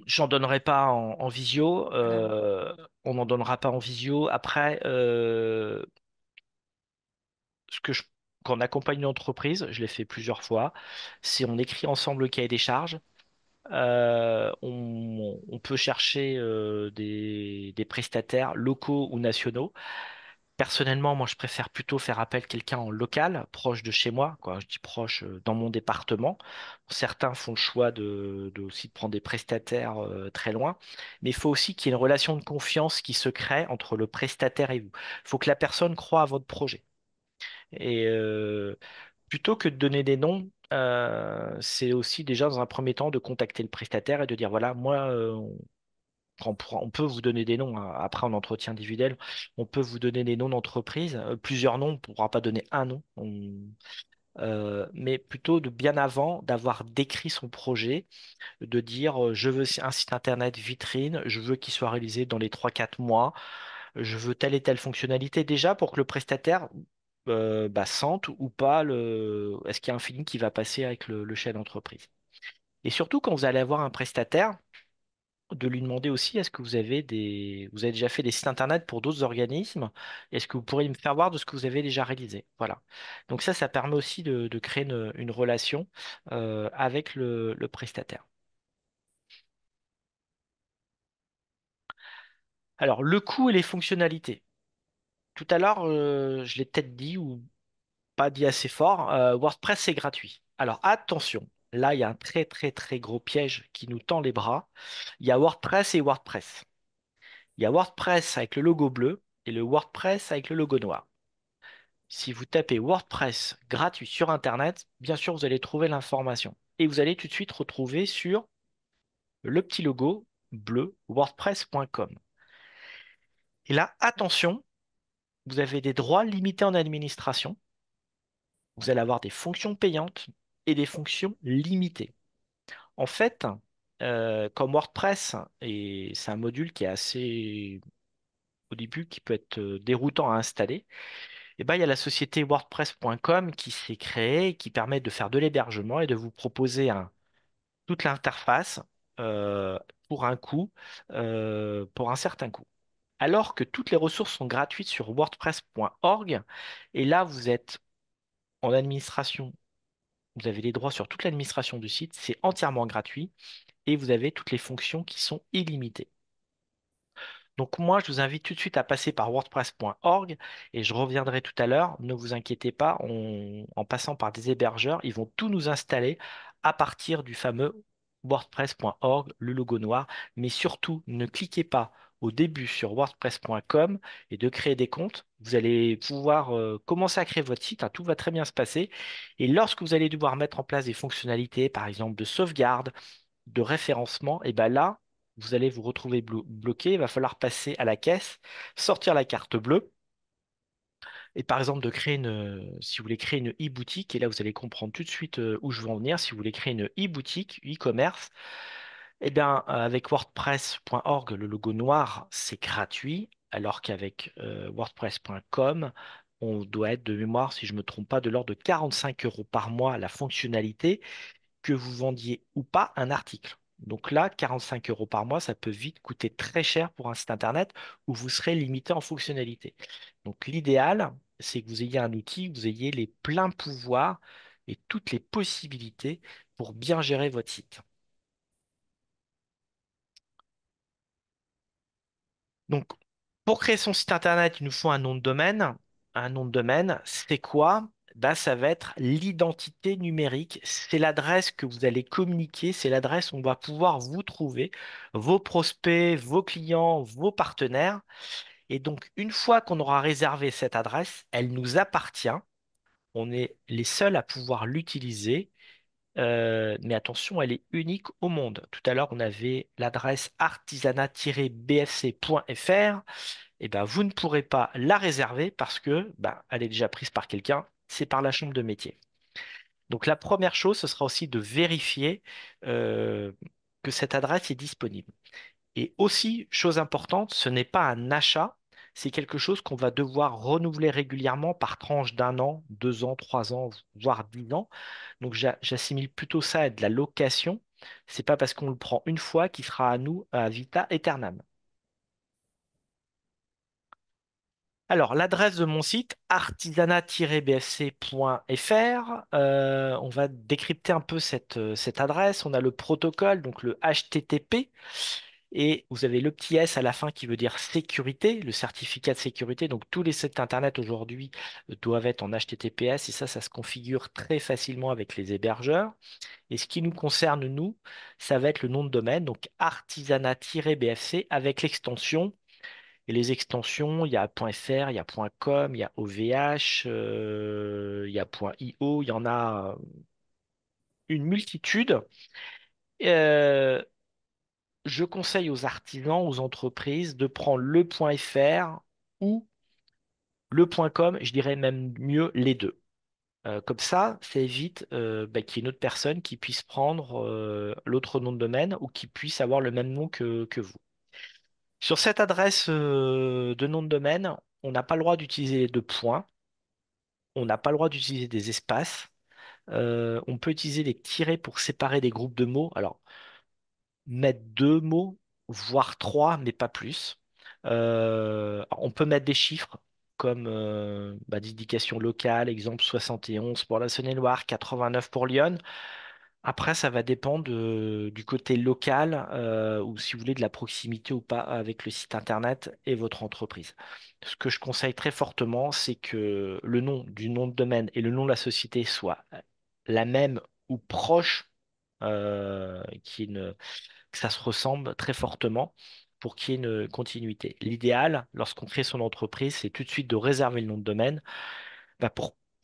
j'en donnerai pas en visio, Voilà. on n'en donnera pas en visio. Après, ce que je, quand on accompagne une entreprise, je l'ai fait plusieurs fois, c'est on écrit ensemble le cahier des charges. On peut chercher des prestataires locaux ou nationaux. Personnellement, moi, je préfère plutôt faire appel à quelqu'un en local, proche de chez moi, quoi. Je dis proche, dans mon département. Certains font le choix aussi de prendre des prestataires très loin, mais il faut aussi qu'il y ait une relation de confiance qui se crée entre le prestataire et vous. Il faut que la personne croie à votre projet. Et plutôt que de donner des noms, c'est aussi déjà dans un premier temps de contacter le prestataire et de dire, voilà, moi, on peut vous donner des noms hein, après en entretien individuel. On peut vous donner des noms d'entreprise, plusieurs noms. On ne pourra pas donner un nom. Mais plutôt de bien avant d'avoir décrit son projet, de dire je veux un site internet vitrine, je veux qu'il soit réalisé dans les 3 4 mois, je veux telle et telle fonctionnalité déjà pour que le prestataire sente ou pas est-ce qu'il y a un feeling qui va passer avec le chef d'entreprise. Et surtout quand vous allez avoir un prestataire, de lui demander aussi, est-ce que vous avez déjà fait des sites internet pour d'autres organismes? Est-ce que vous pourriez me faire voir de ce que vous avez déjà réalisé? Voilà. Donc ça permet aussi de créer une relation avec le prestataire. Alors, le coût et les fonctionnalités. Tout à l'heure, je l'ai peut-être dit ou pas dit assez fort, WordPress, c'est gratuit. Alors, attention, là, il y a un très, très, très gros piège qui nous tend les bras. Il y a WordPress et WordPress. Il y a WordPress avec le logo bleu et le WordPress avec le logo noir. Si vous tapez WordPress gratuit sur Internet, bien sûr, vous allez trouver l'information. Et vous allez tout de suite retrouver sur le petit logo bleu wordpress.com. Et là, attention, vous avez des droits limités en administration. Vous allez avoir des fonctions payantes et des fonctions limitées. En fait, comme WordPress, et c'est un module qui est assez, au début, qui peut être déroutant à installer, et ben, il y a la société WordPress.com qui s'est créée et qui permet de faire de l'hébergement et de vous proposer toute l'interface euh, pour un coût, pour un certain coût. Alors que toutes les ressources sont gratuites sur WordPress.org, et là, vous êtes en administration, vous avez les droits sur toute l'administration du site, c'est entièrement gratuit, et vous avez toutes les fonctions qui sont illimitées. Donc moi, je vous invite tout de suite à passer par wordpress.org et je reviendrai tout à l'heure. Ne vous inquiétez pas, en passant par des hébergeurs, ils vont tout nous installer à partir du fameux wordpress.org, le logo noir. Mais surtout, ne cliquez pas au début sur wordpress.com et de créer des comptes. Vous allez pouvoir commencer à créer votre site, hein, tout va très bien se passer. Et lorsque vous allez devoir mettre en place des fonctionnalités, par exemple de sauvegarde, de référencement, et ben là, vous allez vous retrouver bloqué. Il va falloir passer à la caisse, sortir la carte bleue et par exemple de créer si vous voulez créer une e-boutique, et là vous allez comprendre tout de suite où je veux en venir. Si vous voulez créer une e-boutique, e-commerce, et bien avec WordPress.org, le logo noir, c'est gratuit, alors qu'avec WordPress.com, on doit être de mémoire, si je ne me trompe pas, de l'ordre de 45 euros par mois la fonctionnalité que vous vendiez ou pas un article. Donc là, 45 euros par mois, ça peut vite coûter très cher pour un site internet où vous serez limité en fonctionnalité. Donc l'idéal, c'est que vous ayez un outil, que vous ayez les pleins pouvoirs et toutes les possibilités pour bien gérer votre site. Donc, pour créer son site internet, il nous faut un nom de domaine. Un nom de domaine, c'est quoi? Ben, ça va être l'identité numérique. C'est l'adresse que vous allez communiquer. C'est l'adresse où on va pouvoir vous trouver, vos prospects, vos clients, vos partenaires. Et donc, une fois qu'on aura réservé cette adresse, elle nous appartient. On est les seuls à pouvoir l'utiliser. Mais attention, elle est unique au monde. Tout à l'heure, on avait l'adresse artisanat-bfc.fr. Eh ben, vous ne pourrez pas la réserver parce que ben, elle est déjà prise par quelqu'un, c'est par la chambre de métier. Donc la première chose, ce sera aussi de vérifier euh, que cette adresse est disponible. Et aussi, chose importante, ce n'est pas un achat, c'est quelque chose qu'on va devoir renouveler régulièrement par tranche d'un an, 2 ans, 3 ans, voire 10 ans. Donc j'assimile plutôt ça à de la location. C'est pas parce qu'on le prend une fois qu'il sera à nous à vita aeternam. Alors, l'adresse de mon site, artisanat-bfc.fr, on va décrypter un peu cette adresse. On a le protocole, donc le HTTP. Et vous avez le petit S à la fin qui veut dire sécurité, le certificat de sécurité. Donc tous les sites internet aujourd'hui doivent être en HTTPS et ça se configure très facilement avec les hébergeurs. Et ce qui nous concerne, nous, ça va être le nom de domaine, donc artisanat-bfc avec l'extension. Et les extensions, il y a .fr, il y a .com, il y a OVH, il y a .io, il y en a une multitude. Euh, je conseille aux artisans, aux entreprises de prendre le .fr ou le .com, je dirais même mieux les deux. Comme ça évite qu'il y ait une autre personne qui puisse prendre l'autre nom de domaine ou qui puisse avoir le même nom que vous. Sur cette adresse de nom de domaine, on n'a pas le droit d'utiliser les deux points, on n'a pas le droit d'utiliser des espaces, on peut utiliser des tirets pour séparer des groupes de mots. Alors, mettre deux mots, voire trois, mais pas plus. On peut mettre des chiffres comme d'indication locale, exemple 71 pour la Saône-et-Loire, 89 pour Lyon. Après, ça va dépendre du côté local ou si vous voulez de la proximité ou pas avec le site internet et votre entreprise. Ce que je conseille très fortement, c'est que le nom du nom de domaine et le nom de la société soient la même ou proche, qu'il y ait que ça se ressemble très fortement pour qu'il y ait une continuité. L'idéal, lorsqu'on crée son entreprise, c'est tout de suite de réserver le nom de domaine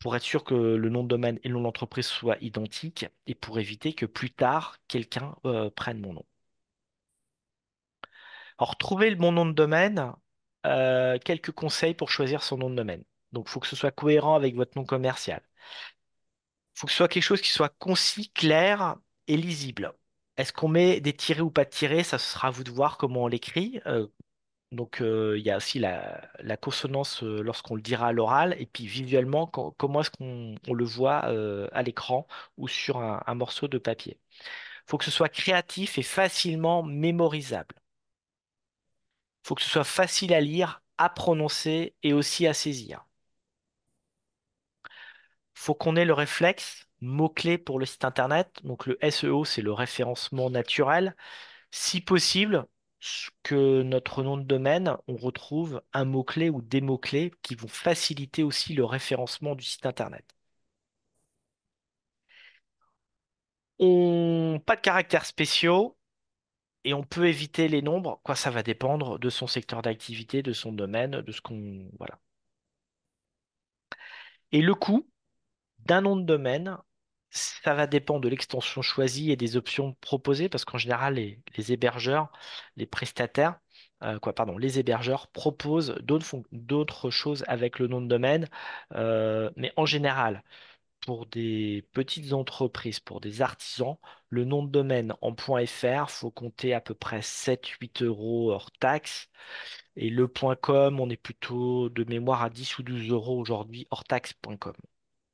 pour être sûr que le nom de domaine et le nom de l'entreprise soient identiques et pour éviter que plus tard, quelqu'un prenne mon nom. Alors, trouver le bon nom de domaine, quelques conseils pour choisir son nom de domaine. Donc, il faut que ce soit cohérent avec votre nom commercial. Il faut que ce soit quelque chose qui soit concis, clair et lisible. Est-ce qu'on met des tirets ou pas de tirets? Ça, ce sera à vous de voir comment on l'écrit. Il y a aussi la consonance lorsqu'on le dira à l'oral, et puis visuellement, comment est-ce qu'on le voit à l'écran ou sur un morceau de papier. Il faut que ce soit créatif et facilement mémorisable. Il faut que ce soit facile à lire, à prononcer et aussi à saisir. Il faut qu'on ait le réflexe, mot-clé pour le site internet. Donc le SEO, c'est le référencement naturel. Si possible, que notre nom de domaine, on retrouve un mot-clé ou des mots-clés qui vont faciliter aussi le référencement du site internet. Pas de caractères spéciaux et on peut éviter les nombres. Quoi, ça va dépendre de son secteur d'activité, de son domaine, de ce qu'on, voilà. Et le coût d'un nom de domaine, ça va dépendre de l'extension choisie et des options proposées, parce qu'en général, les hébergeurs, les prestataires, les hébergeurs proposent d'autres choses avec le nom de domaine. Mais en général, pour des petites entreprises, pour des artisans, le nom de domaine en .fr, faut compter à peu près 7-8 € hors taxe. Et le .com, on est plutôt de mémoire à 10 ou 12 € aujourd'hui hors taxe.com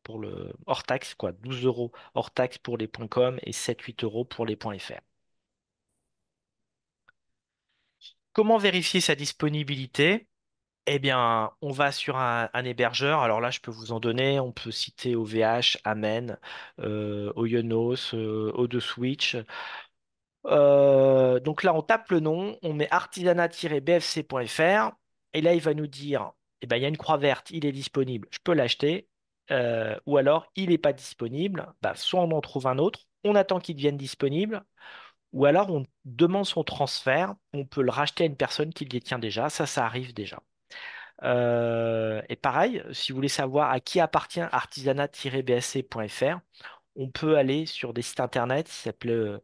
pour le hors taxe, quoi, 12 € hors taxe pour les .com et 7-8 € pour les .fr. Comment vérifier sa disponibilité? Eh bien, on va sur un hébergeur. Alors là, je peux vous en donner. On peut citer OVH, Amen, Oyonos, Odoswitch. Donc là, on tape le nom, on met artisanat-bfc.fr et là, il va nous dire, eh ben, il y a une croix verte, il est disponible, je peux l'acheter. Ou alors, il n'est pas disponible. Bah, soit on en trouve un autre, on attend qu'il devienne disponible, ou alors on demande son transfert, on peut le racheter à une personne qui le détient déjà, ça arrive déjà. Et pareil, si vous voulez savoir à qui appartient artisanat-bsc.fr, on peut aller sur des sites internet qui s'appellent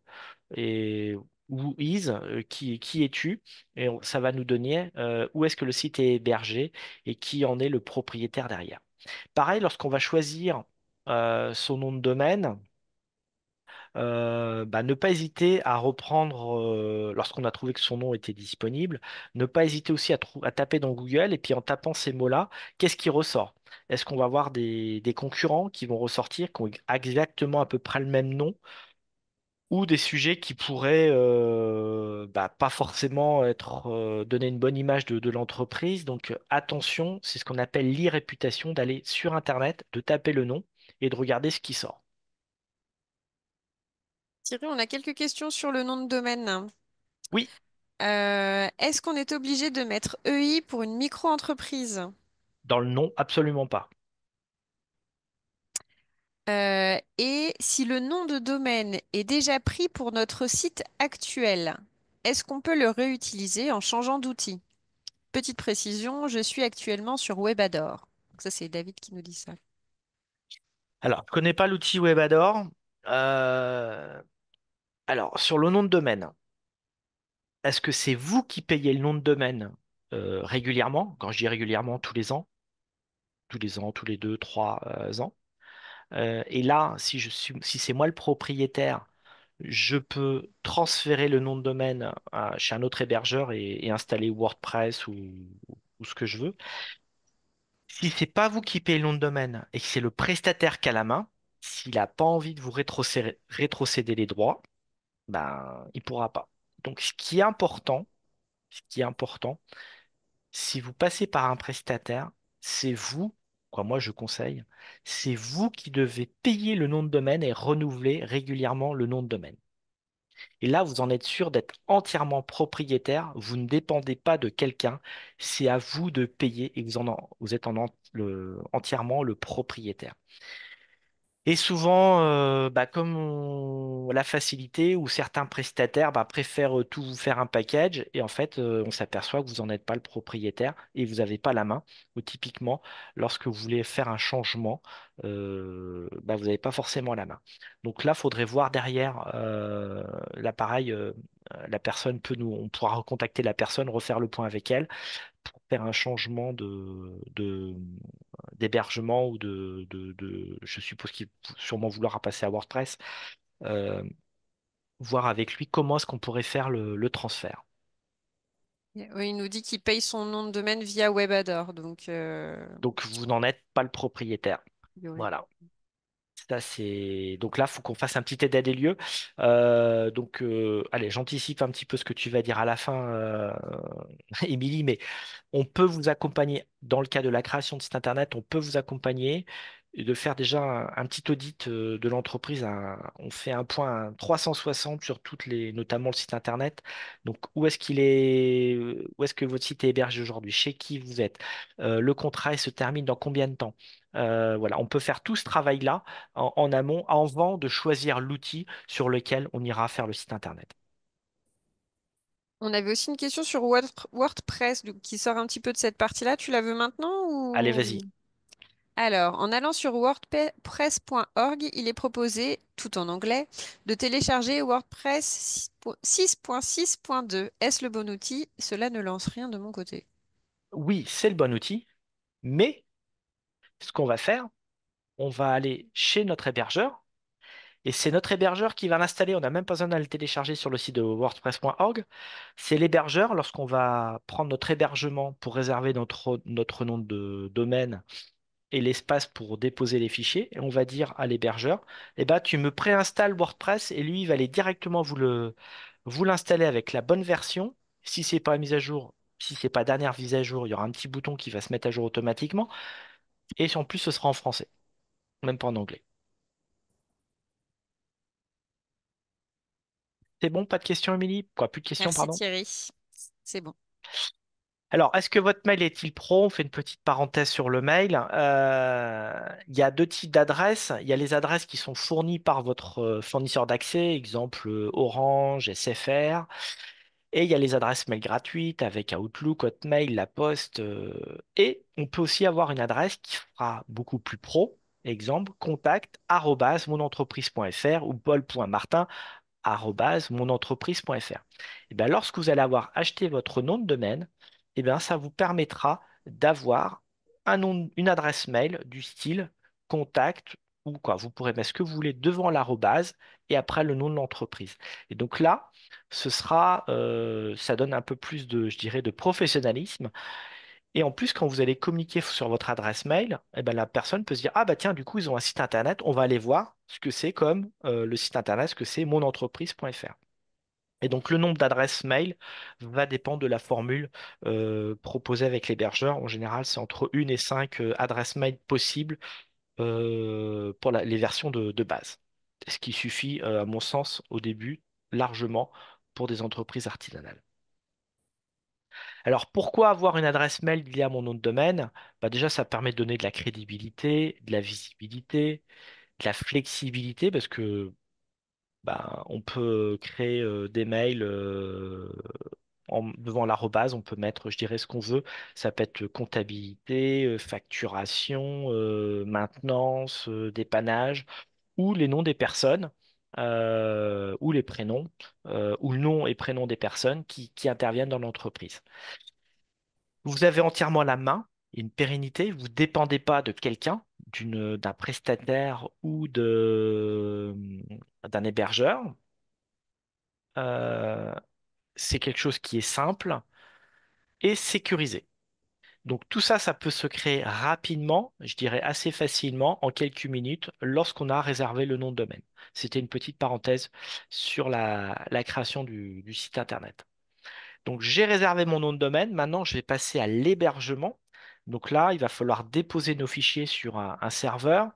et who is, qui es-tu? Et ça va nous donner où est-ce que le site est hébergé et qui en est le propriétaire derrière. Pareil, lorsqu'on va choisir son nom de domaine, ne pas hésiter à reprendre, lorsqu'on a trouvé que son nom était disponible, ne pas hésiter aussi à taper dans Google et puis en tapant ces mots-là, qu'est-ce qui ressort? Est-ce qu'on va avoir des concurrents qui vont ressortir, qui ont exactement à peu près le même nom? Ou des sujets qui pourraient pas forcément être donner une bonne image de l'entreprise. Donc attention, c'est ce qu'on appelle l'e-réputation, d'aller sur Internet, de taper le nom et de regarder ce qui sort. Thierry, on a quelques questions sur le nom de domaine. Oui, Est-ce qu'on est obligé de mettre EI pour une micro-entreprise? Dans le nom, absolument pas. Et si le nom de domaine est déjà pris pour notre site actuel, est-ce qu'on peut le réutiliser en changeant d'outil? Petite précision, je suis actuellement sur Webador. Donc ça, c'est David qui nous dit ça. Alors, je connais pas l'outil Webador. Euh, alors, sur le nom de domaine, est-ce que c'est vous qui payez le nom de domaine régulièrement? Quand je dis régulièrement, tous les ans, tous les 2, 3 ans. Et là, si c'est moi le propriétaire, je peux transférer le nom de domaine chez un autre hébergeur et installer WordPress ou ce que je veux. Si c'est pas vous qui payez le nom de domaine et que c'est le prestataire qui a la main, s'il n'a pas envie de vous rétrocéder les droits, ben, il pourra pas. Donc, ce qui est important, si vous passez par un prestataire, c'est vous, quoi, moi je conseille, c'est vous qui devez payer le nom de domaine et renouveler régulièrement le nom de domaine. Et là, vous en êtes sûr d'être entièrement propriétaire, vous ne dépendez pas de quelqu'un, c'est à vous de payer et vous êtes entièrement le propriétaire. Et souvent, bah, la facilité ou certains prestataires bah, préfèrent tout vous faire un package et en fait, on s'aperçoit que vous n'en êtes pas le propriétaire et vous n'avez pas la main. Ou typiquement, lorsque vous voulez faire un changement, bah, vous n'avez pas forcément la main. Donc là, il faudrait voir derrière l'appareil. La personne on pourra recontacter la personne, refaire le point avec elle pour faire un changement d'hébergement ou je suppose qu'il va sûrement vouloir passer à WordPress, euh, voir avec lui comment est-ce qu'on pourrait faire le transfert. Oui, il nous dit qu'il paye son nom de domaine via Webador. Donc, Donc vous n'en êtes pas le propriétaire. a priori. Voilà. Ça, c'est... Donc là, il faut qu'on fasse un petit état des lieux. Allez, j'anticipe un petit peu ce que tu vas dire à la fin, Émilie, mais on peut vous accompagner dans le cas de la création de site internet, on peut vous accompagner et de faire déjà un petit audit de l'entreprise. On fait un point 360 sur notamment le site internet. Donc, où est-ce que votre site est hébergé aujourd'hui? Chez qui vous êtes? Le contrat, il se termine dans combien de temps? Voilà, on peut faire tout ce travail-là en amont avant de choisir l'outil sur lequel on ira faire le site internet. On avait aussi une question sur WordPress qui sort un petit peu de cette partie-là. Tu la veux maintenant Allez, vas-y. ou... Alors, en allant sur wordpress.org, il est proposé, tout en anglais, de télécharger WordPress 6.6.2. Est-ce le bon outil? Cela ne lance rien de mon côté. Oui, c'est le bon outil, mais ce qu'on va faire, on va aller chez notre hébergeur et c'est notre hébergeur qui va l'installer. On n'a même pas besoin d'aller le télécharger sur le site de WordPress.org. C'est l'hébergeur, lorsqu'on va prendre notre hébergement pour réserver notre nom de domaine et l'espace pour déposer les fichiers, et on va dire à l'hébergeur, eh ben, tu me préinstalles WordPress et lui, il va aller directement vous l'installer avec la bonne version. Si c'est pas mise à jour, si c'est pas dernière mise à jour, il y aura un petit bouton qui va se mettre à jour automatiquement. Et en plus, ce sera en français, même pas en anglais. C'est bon, pas de questions, Émilie? Quoi, plus de questions, Merci pardon? Thierry. C'est bon. Alors, est-ce que votre mail est-il pro? On fait une petite parenthèse sur le mail. Il y a deux types d'adresses. Il y a les adresses qui sont fournies par votre fournisseur d'accès, exemple Orange, SFR. Et il y a les adresses mail gratuites avec Outlook, Hotmail, La Poste. Et on peut aussi avoir une adresse qui sera beaucoup plus pro. Exemple, contact@monentreprise.fr ou paul.martin@monentreprise.fr. Et bien, lorsque vous allez avoir acheté votre nom de domaine, et bien, ça vous permettra d'avoir une adresse mail du style contact ou quoi. Vous pourrez mettre ce que vous voulez devant l'arrobase et après le nom de l'entreprise. Et donc là, ça donne un peu plus je dirais, de professionnalisme. Et en plus, quand vous allez communiquer sur votre adresse mail, eh ben, la personne peut se dire, ah bah tiens, du coup, ils ont un site internet, on va aller voir ce que c'est comme le site internet, ce que c'est monentreprise.fr. Et donc le nombre d'adresses mail va dépendre de la formule proposée avec l'hébergeur. En général, c'est entre 1 et 5 adresses mail possibles pour les versions de base. Ce qui suffit, à mon sens, au début, largement pour des entreprises artisanales. Alors, pourquoi avoir une adresse mail liée à mon nom de domaine? Bah déjà, ça permet de donner de la crédibilité, de la visibilité, de la flexibilité, parce que bah, on peut créer des mails devant l'arrobase, on peut mettre, je dirais, ce qu'on veut. Ça peut être comptabilité, facturation, maintenance, dépannage, ou les noms des personnes, ou les prénoms, ou le nom et prénom des personnes qui interviennent dans l'entreprise. Vous avez entièrement la main et une pérennité. Vous ne dépendez pas de quelqu'un, d'un prestataire ou d'un hébergeur. Euh, c'est quelque chose qui est simple et sécurisé. Donc tout ça, ça peut se créer rapidement, je dirais assez facilement, en quelques minutes, lorsqu'on a réservé le nom de domaine. C'était une petite parenthèse sur la création du site internet. Donc j'ai réservé mon nom de domaine. Maintenant, je vais passer à l'hébergement. Donc là, il va falloir déposer nos fichiers sur un serveur.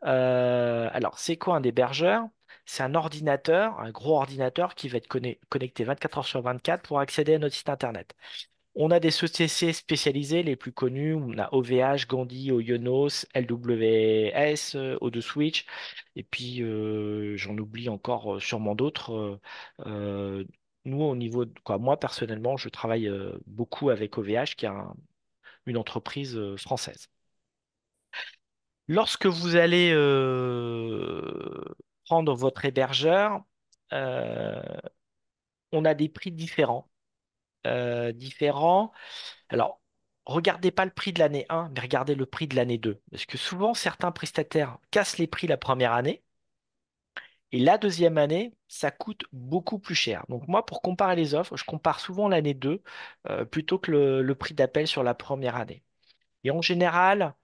Alors, c'est quoi un hébergeur? C'est un ordinateur, un gros ordinateur qui va être connecté 24 heures sur 24 pour accéder à notre site internet. On a des sociétés spécialisées, les plus connues. On a OVH, Gandhi, Oyonos, LWS, O2Switch. Et puis, j'en oublie encore sûrement d'autres. Euh, Nous, au niveau quoi, moi, personnellement, je travaille beaucoup avec OVH, qui est une entreprise française. Lorsque vous allez prendre votre hébergeur, euh, on a des prix différents. Alors, regardez pas le prix de l'année 1, mais regardez le prix de l'année 2. Parce que souvent, certains prestataires cassent les prix la première année, et la deuxième année, ça coûte beaucoup plus cher. Donc moi, pour comparer les offres, je compare souvent l'année 2 plutôt que le prix d'appel sur la première année. Et en général,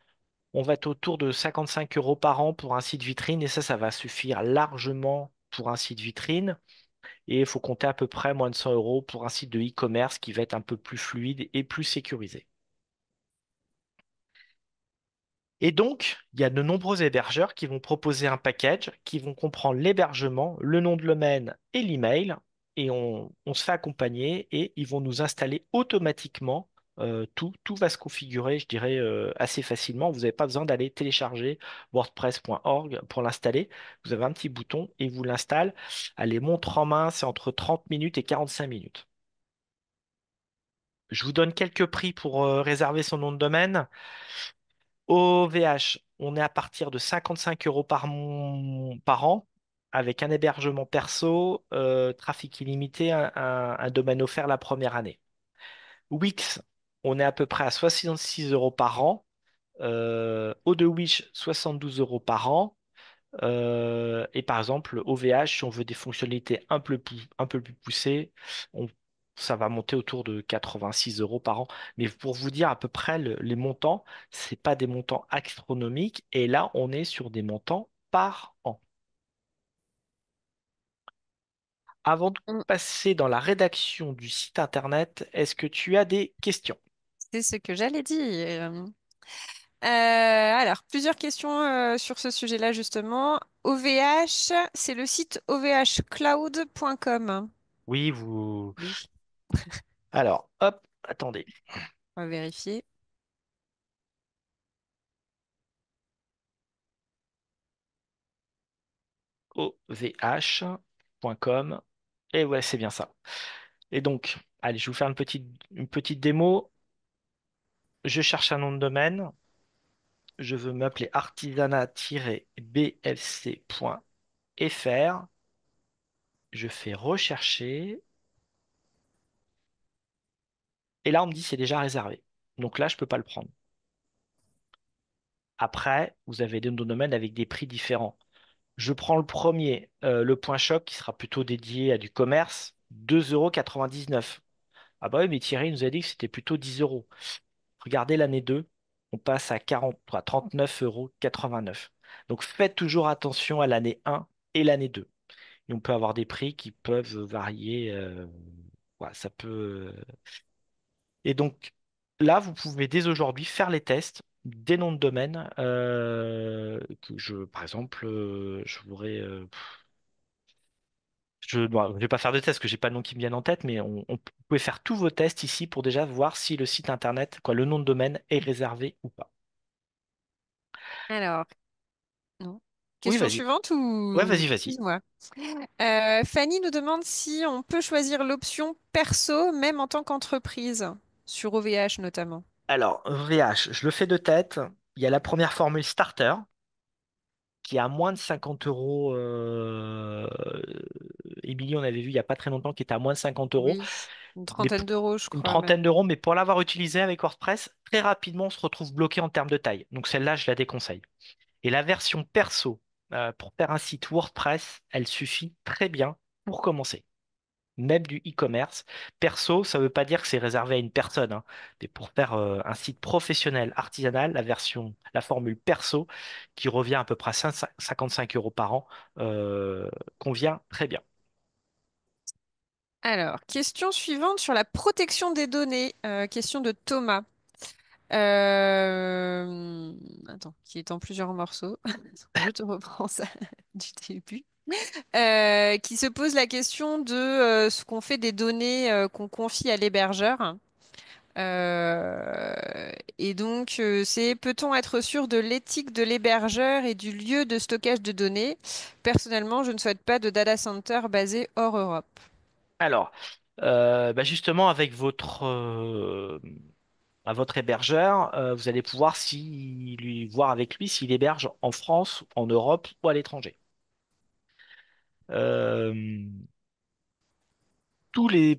on va être autour de 55 euros par an pour un site vitrine, et ça va suffire largement pour un site vitrine. Et il faut compter à peu près moins de 100 euros pour un site de e-commerce qui va être un peu plus fluide et plus sécurisé. Et donc, il y a de nombreux hébergeurs qui vont proposer un package qui vont comprendre l'hébergement, le nom de domaine et l'email. Et on se fait accompagner et ils vont nous installer automatiquement tout. Tout va se configurer, je dirais, assez facilement. Vous n'avez pas besoin d'aller télécharger wordpress.org pour l'installer. Vous avez un petit bouton et vous l'installe. Allez, montre en main, c'est entre 30 minutes et 45 minutes. Je vous donne quelques prix pour réserver son nom de domaine. Au VH, on est à partir de 55 euros par an, avec un hébergement perso, trafic illimité, un domaine offert la première année. Wix, on est à peu près à 66 euros par an. O2 Wish, 72 euros par an. Et par exemple, OVH, si on veut des fonctionnalités un peu plus poussées, on- ça va monter autour de 86 euros par an. Mais pour vous dire à peu près les montants, c'est pas des montants astronomiques. Et là, on est sur des montants par an. Avant de Mm. passer dans la rédaction du site internet, est-ce que tu as des questions? C'est ce que j'allais dire. Alors, plusieurs questions sur ce sujet-là, justement. OVH, c'est le site ovhcloud.com. Oui, vous... Oui, Alors, hop, attendez. on va vérifier. ovh.com. Et ouais, c'est bien ça. Et donc, allez, je vais vous faire une petite démo. Je cherche un nom de domaine. Je veux m'appeler artisanat-blc.fr. Je fais rechercher. Et là, on me dit c'est déjà réservé. Donc là, je peux pas le prendre. Après, vous avez des noms de domaine avec des prix différents. Je prends le premier, le point choc, qui sera plutôt dédié à du commerce, 2,99 €. Ah bah oui, mais Thierry nous a dit que c'était plutôt 10 euros. Regardez l'année 2, on passe à 39,89 €. Donc faites toujours attention à l'année 1 et l'année 2. Et on peut avoir des prix qui peuvent varier. Ouais, ça peut. Et donc là, vous pouvez dès aujourd'hui faire les tests des noms de domaine. Par exemple, je voudrais Bon, je vais pas faire de test parce que j'ai pas de nom qui me viennent en tête, mais vous pouvez faire tous vos tests ici pour déjà voir si le site internet, quoi, le nom de domaine est réservé ou pas. Alors, non. Oui, Question vas-y. suivante Ouais, ou... vas-y, vas-y. Excuse-moi. Fanny nous demande si on peut choisir l'option perso, même en tant qu'entreprise, sur OVH notamment. Alors, VH, je le fais de tête. Il y a la première formule starter qui est à moins de 50 euros. Émilie, on avait vu il n'y a pas très longtemps, qui était à moins de 50 euros. Oui, une Mais trentaine d'euros, je une crois trentaine même. d'euros, mais pour l'avoir utilisé avec WordPress, très rapidement, on se retrouve bloqué en termes de taille. Donc celle-là, je la déconseille. Et la version perso, pour faire un site WordPress, elle suffit très bien pour commencer. Même du e-commerce. Perso, ça ne veut pas dire que c'est réservé à une personne, hein. Mais pour faire un site professionnel, artisanal, la formule perso, qui revient à peu près à 55 euros par an, convient très bien. Alors, question suivante sur la protection des données. Question de Thomas. Attends, qui est en plusieurs morceaux. Je te reprends ça du début. Qui se pose la question de ce qu'on fait des données qu'on confie à l'hébergeur. Et donc, c'est peut-on être sûr de l'éthique de l'hébergeur et du lieu de stockage de données? Personnellement, je ne souhaite pas de data center basé hors Europe. Alors, bah justement, avec à votre hébergeur, vous allez pouvoir voir avec lui s'il héberge en France, en Europe ou à l'étranger. Euh, tous les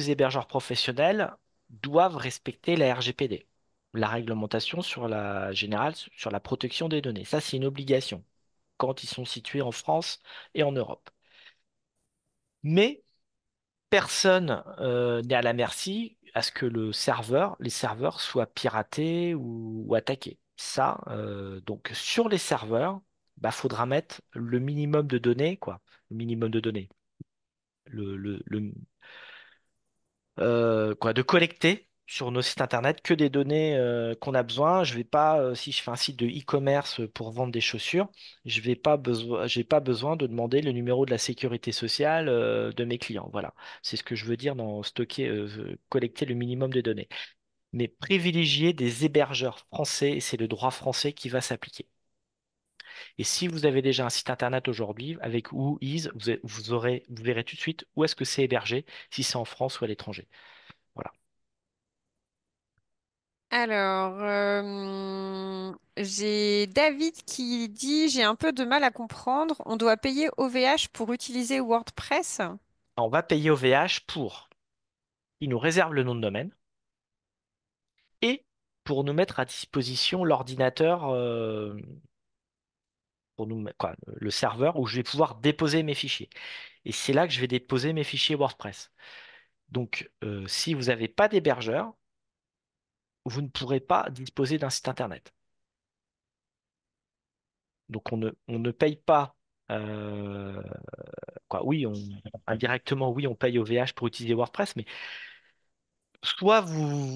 hébergeurs professionnels doivent respecter la RGPD, la réglementation sur la générale sur la protection des données. Ça, c'est une obligation quand ils sont situés en France et en Europe. Mais personne n'est à la merci à ce que les serveurs soient piratés ou attaqués. Ça, donc sur les serveurs, bah, faudra mettre le minimum de données, quoi. Le minimum de données. Le de collecter sur nos sites internet que des données qu'on a besoin. Je vais pas, si je fais un site de e-commerce pour vendre des chaussures, j'ai pas besoin de demander le numéro de la sécurité sociale de mes clients. Voilà, c'est ce que je veux dire dans collecter le minimum de données. Mais privilégier des hébergeurs français, et c'est le droit français qui va s'appliquer. Et si vous avez déjà un site internet aujourd'hui avec WhoIs, vous verrez tout de suite où est-ce que c'est hébergé, si c'est en France ou à l'étranger. Voilà. Alors, j'ai David qui dit, j'ai un peu de mal à comprendre. On doit payer OVH pour utiliser WordPress? On va payer au VH pour, il nous réserve le nom de domaine et pour nous mettre à disposition l'ordinateur, le serveur où je vais pouvoir déposer mes fichiers. Et c'est là que je vais déposer mes fichiers WordPress. Donc, si vous n'avez pas d'hébergeur, vous ne pourrez pas disposer d'un site internet. Donc, on ne paye pas. euh, oui, indirectement, oui, on paye au VH pour utiliser WordPress, mais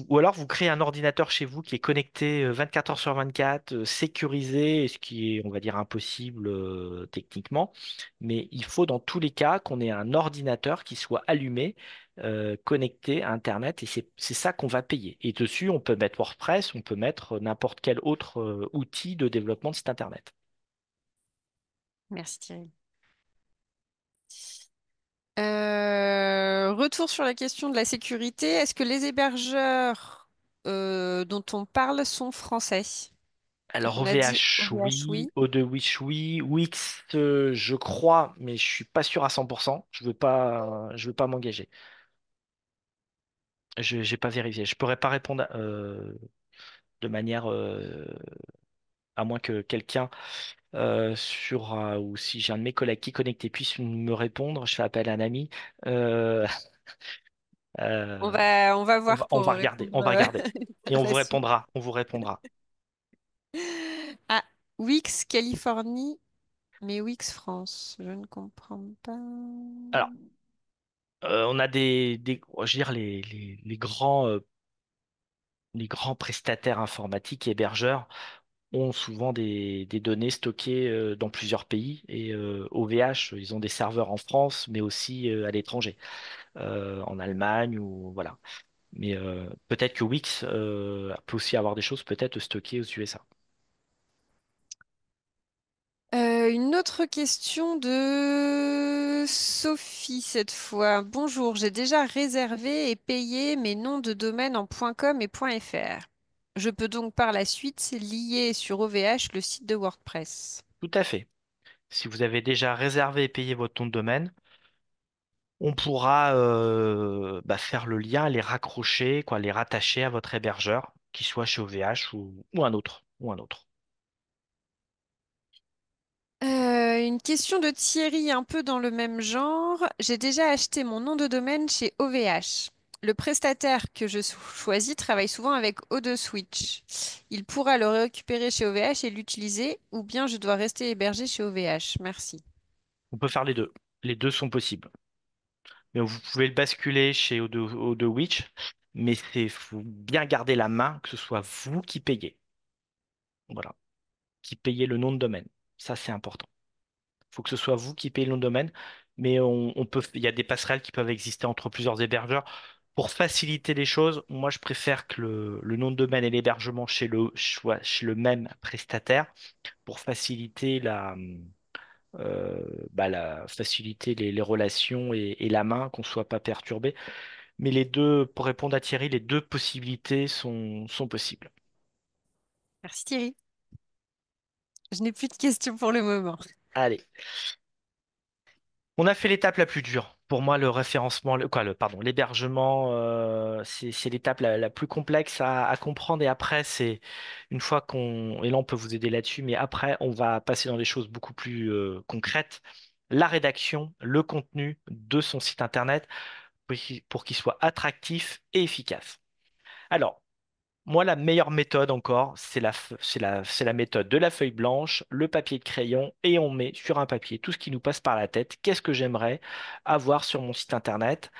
ou alors vous créez un ordinateur chez vous qui est connecté 24 heures sur 24, sécurisé, ce qui est, on va dire, impossible techniquement. Mais il faut dans tous les cas qu'on ait un ordinateur qui soit allumé, connecté à Internet, et c'est ça qu'on va payer. Et dessus, on peut mettre WordPress, on peut mettre n'importe quel autre outil de développement de site Internet. Merci Thierry. Retour sur la question de la sécurité. Est-ce que les hébergeurs dont on parle sont français? Donc Alors on a dit OVH, OVH, oui, oui. O2Wish, oui, Wix, je crois, mais je suis pas sûr à 100%. Je veux pas m'engager. Je j'ai pas vérifié. Je pourrais pas répondre de manière à moins que quelqu'un ou si j'ai un de mes collègues qui est connecté puisse me répondre. Je fais appel à un ami. Euh, euh, On va voir on pour va regarder, répondre on va regarder et par la suite. on vous répondra. Ah, Wix Californie, mais Wix France. Je ne comprends pas. Alors, on a je veux dire les grands prestataires informatiques, hébergeurs. ont souvent des données stockées dans plusieurs pays. Et OVH, ils ont des serveurs en France, mais aussi à l'étranger, en Allemagne ou voilà. Mais peut-être que Wix peut aussi avoir des choses peut-être stockées aux USA. Une autre question de Sophie cette fois. Bonjour, j'ai déjà réservé et payé mes noms de domaine en .com et .fr. Je peux donc par la suite lier sur OVH le site de WordPress. Tout à fait. Si vous avez déjà réservé et payé votre nom de domaine, on pourra faire le lien, les raccrocher, quoi, les rattacher à votre hébergeur, qu'il soit chez OVH ou un autre, ou un autre. Une question de Thierry un peu dans le même genre. J'ai déjà acheté mon nom de domaine chez OVH. Le prestataire que je choisis travaille souvent avec O2Switch. Il pourra le récupérer chez OVH et l'utiliser, ou bien je dois rester hébergé chez OVH. Merci. On peut faire les deux. Les deux sont possibles. Mais vous pouvez le basculer chez O2 Witch, mais c'est faut bien garder la main, que ce soit vous qui payez. Voilà, qui payez le nom de domaine. Ça, c'est important. Il faut que ce soit vous qui payez le nom de domaine, mais il y a des passerelles qui peuvent exister entre plusieurs hébergeurs. Pour faciliter les choses, moi, je préfère que le nom de domaine et l'hébergement soit chez le même prestataire pour faciliter faciliter les relations et la main, qu'on ne soit pas perturbé. Mais les deux, pour répondre à Thierry, les deux possibilités sont possibles. Merci Thierry. Je n'ai plus de questions pour le moment. Allez, on a fait l'étape la plus dure. Pour moi, le référencement, pardon, l'hébergement, c'est l'étape la plus complexe à comprendre. Et après, et là, on peut vous aider là-dessus, mais après, on va passer dans des choses beaucoup plus concrètes. La rédaction, le contenu de son site internet pour qu'il soit attractif et efficace. Alors, moi, la meilleure méthode encore, c'est la méthode de la feuille blanche, le papier de crayon, et on met sur un papier tout ce qui nous passe par la tête. Qu'est-ce que j'aimerais avoir sur mon site internet?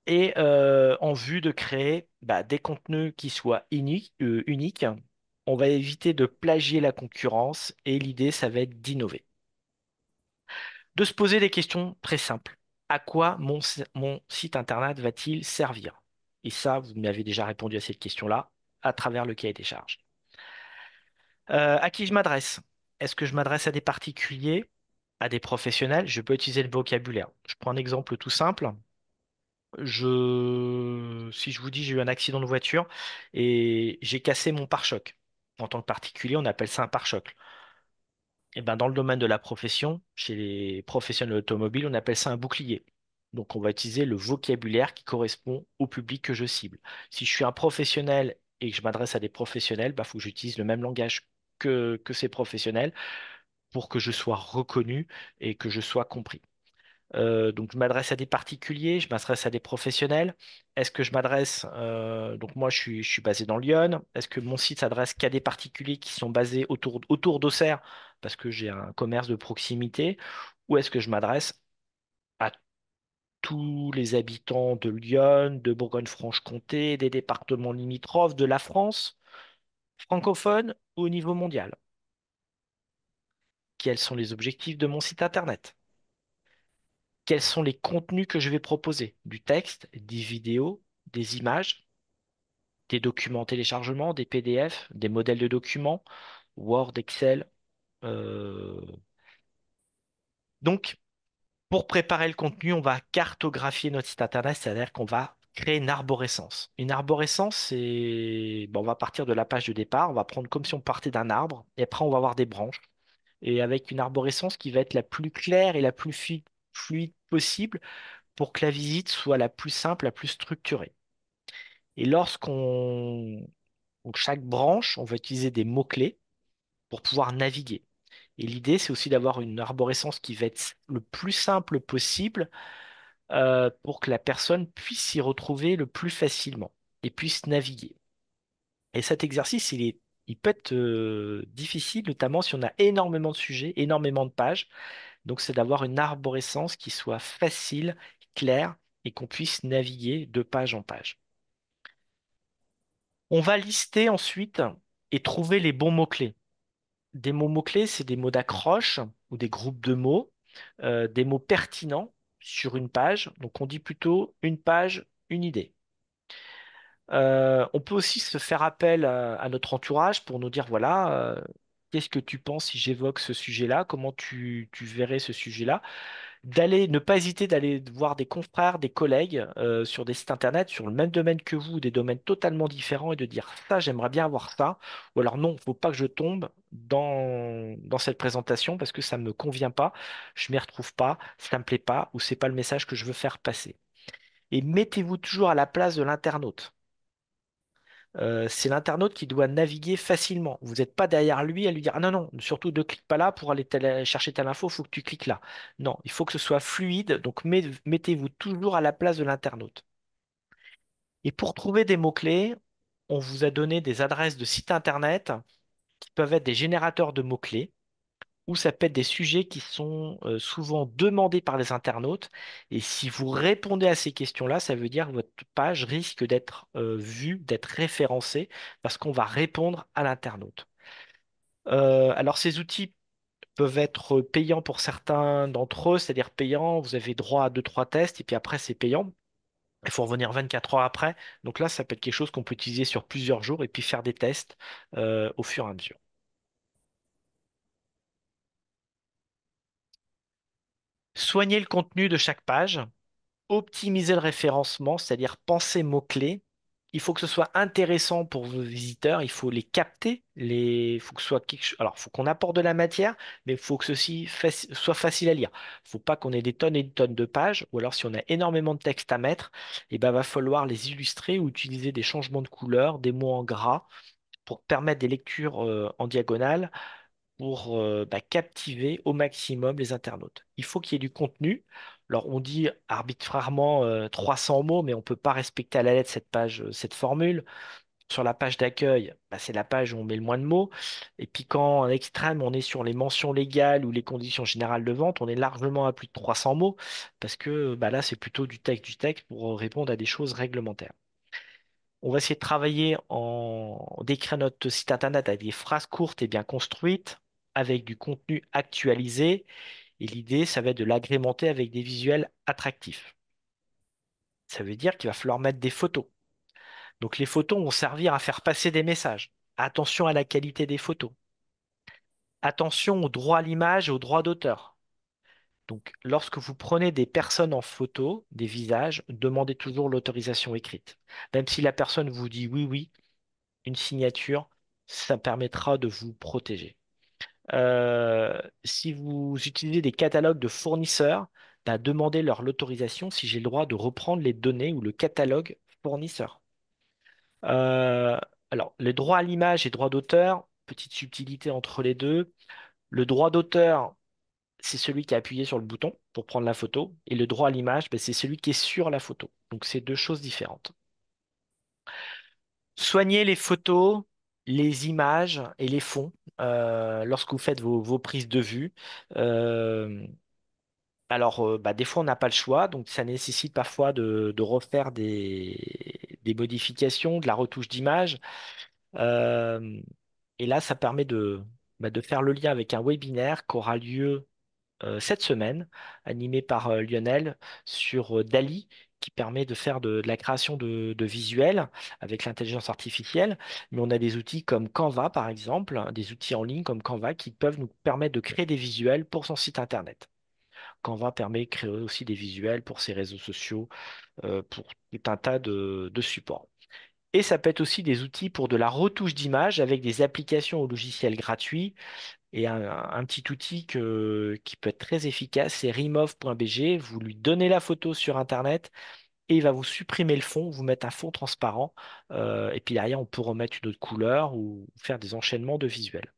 Et en vue de créer des contenus qui soient uniques, on va éviter de plagier la concurrence, et l'idée, ça va être d'innover. De se poser des questions très simples. À quoi mon site internet va-t-il servir? Et ça, vous m'avez déjà répondu à cette question-là à travers le cahier des charges. À qui je m'adresse? Est-ce que je m'adresse à des particuliers, à des professionnels? Je peux utiliser le vocabulaire. Je prends un exemple tout simple. Si je vous dis j'ai eu un accident de voiture et j'ai cassé mon pare-choc. En tant que particulier, on appelle ça un pare-choc. Et ben, dans le domaine de la profession, chez les professionnels automobiles, on appelle ça un bouclier. Donc, on va utiliser le vocabulaire qui correspond au public que je cible. Si je suis un professionnel et que je m'adresse à des professionnels, il faut que j'utilise le même langage que ces professionnels pour que je sois reconnu et que je sois compris. Donc, je m'adresse à des particuliers, je m'adresse à des professionnels. Est-ce que je m'adresse, donc moi je suis basé dans Lyon, est-ce que mon site s'adresse qu'à des particuliers qui sont basés autour d'Auxerre parce que j'ai un commerce de proximité, ou est-ce que je m'adresse à tous les habitants de Lyon, de Bourgogne-Franche-Comté, des départements limitrophes, de la France, francophone ou au niveau mondial? Quels sont les objectifs de mon site internet? Quels sont les contenus que je vais proposer? Du texte, des vidéos, des images, des documents téléchargement, des PDF, des modèles de documents, Word, Excel. euh. Donc, pour préparer le contenu, on va cartographier notre site internet, c'est-à-dire qu'on va créer une arborescence. Une arborescence, on va partir de la page de départ, on va prendre comme si on partait d'un arbre, et après on va avoir des branches. Et avec une arborescence qui va être la plus claire et la plus fluide possible pour que la visite soit la plus simple, la plus structurée. Et donc chaque branche, on va utiliser des mots-clés pour pouvoir naviguer. Et l'idée, c'est aussi d'avoir une arborescence qui va être le plus simple possible pour que la personne puisse s'y retrouver le plus facilement et puisse naviguer. Et cet exercice, il peut être difficile, notamment si on a énormément de sujets, énormément de pages. Donc, c'est d'avoir une arborescence qui soit facile, claire et qu'on puisse naviguer de page en page. On va lister ensuite et trouver les bons mots-clés. Des mots-clés, c'est des mots d'accroche ou des groupes de mots, des mots pertinents sur une page. Donc on dit plutôt une page, une idée. On peut aussi se faire appel à notre entourage pour nous dire, voilà, qu'est-ce que tu penses si j'évoque ce sujet-là? Comment tu verrais ce sujet-là? Ne pas hésiter d'aller voir des confrères, des collègues sur des sites internet sur le même domaine que vous, des domaines totalement différents et de dire ça, j'aimerais bien avoir ça. Ou alors non, faut pas que je tombe dans cette présentation parce que ça me convient pas, je m'y retrouve pas, ça me plaît pas ou c'est pas le message que je veux faire passer. Et mettez-vous toujours à la place de l'internaute. C'est l'internaute qui doit naviguer facilement. Vous n'êtes pas derrière lui à lui dire, ah non, non, surtout ne clique pas là pour aller chercher telle info, il faut que tu cliques là. Non, il faut que ce soit fluide, donc mettez-vous toujours à la place de l'internaute. Et pour trouver des mots-clés, on vous a donné des adresses de sites internet qui peuvent être des générateurs de mots-clés ou ça peut être des sujets qui sont souvent demandés par les internautes. Et si vous répondez à ces questions-là, ça veut dire que votre page risque d'être vue, d'être référencée, parce qu'on va répondre à l'internaute. Alors ces outils peuvent être payants pour certains d'entre eux, c'est-à-dire payants, vous avez droit à deux, trois tests, et puis après c'est payant. Il faut revenir 24 heures après. Donc là, ça peut être quelque chose qu'on peut utiliser sur plusieurs jours et puis faire des tests au fur et à mesure. Soignez le contenu de chaque page. Optimiser le référencement, c'est-à-dire penser mots-clés. Il faut que ce soit intéressant pour vos visiteurs, il faut les capter, il faut que ce soit alors, il faut qu'on apporte de la matière, mais il faut que ceci soit facile à lire. Il ne faut pas qu'on ait des tonnes et des tonnes de pages, ou alors si on a énormément de texte à mettre, il va falloir les illustrer ou utiliser des changements de couleur, des mots en gras, pour permettre des lectures en diagonale pour captiver au maximum les internautes. Il faut qu'il y ait du contenu. Alors, on dit arbitrairement 300 mots, mais on ne peut pas respecter à la lettre cette page, cette formule. Sur la page d'accueil, c'est la page où on met le moins de mots. Et puis quand en extrême, on est sur les mentions légales ou les conditions générales de vente, on est largement à plus de 300 mots, parce que là, c'est plutôt du texte pour répondre à des choses réglementaires. On va essayer de travailler d'écrire notre site internet avec des phrases courtes et bien construites, avec du contenu actualisé. Et l'idée, ça va être de l'agrémenter avec des visuels attractifs. Ça veut dire qu'il va falloir mettre des photos. Donc les photos vont servir à faire passer des messages. Attention à la qualité des photos. Attention au droit à l'image et au droit d'auteur. Donc lorsque vous prenez des personnes en photo, des visages, demandez toujours l'autorisation écrite. Même si la personne vous dit oui, oui, une signature, ça permettra de vous protéger. Si vous utilisez des catalogues de fournisseurs, demandez leur l'autorisation si j'ai le droit de reprendre les données ou le catalogue fournisseur. Euh, alors, les droits à l'image et droit d'auteur, petite subtilité entre les deux. Le droit d'auteur, c'est celui qui a appuyé sur le bouton pour prendre la photo, et le droit à l'image, c'est celui qui est sur la photo. Donc, c'est deux choses différentes. Soignez les photos, les images et les fonds lorsque vous faites vos prises de vue. Euh, des fois, on n'a pas le choix, donc ça nécessite parfois de refaire des modifications, de la retouche d'image. Euh, et là, ça permet de faire le lien avec un webinaire qui aura lieu cette semaine, animé par Lionel, sur Dali, qui permet de faire de la création de visuels avec l'intelligence artificielle. Mais on a des outils comme Canva, par exemple, hein, des outils en ligne comme Canva qui peuvent nous permettre de créer des visuels pour son site Internet. Canva permet de créer aussi des visuels pour ses réseaux sociaux, pour tout un tas de supports. Et ça peut être aussi des outils pour de la retouche d'image avec des applications ou logiciels gratuits et un petit outil qui peut être très efficace, c'est remove.bg. Vous lui donnez la photo sur Internet et il va vous supprimer le fond, vous mettre un fond transparent. Et puis derrière, on peut remettre une autre couleur ou faire des enchaînements de visuels.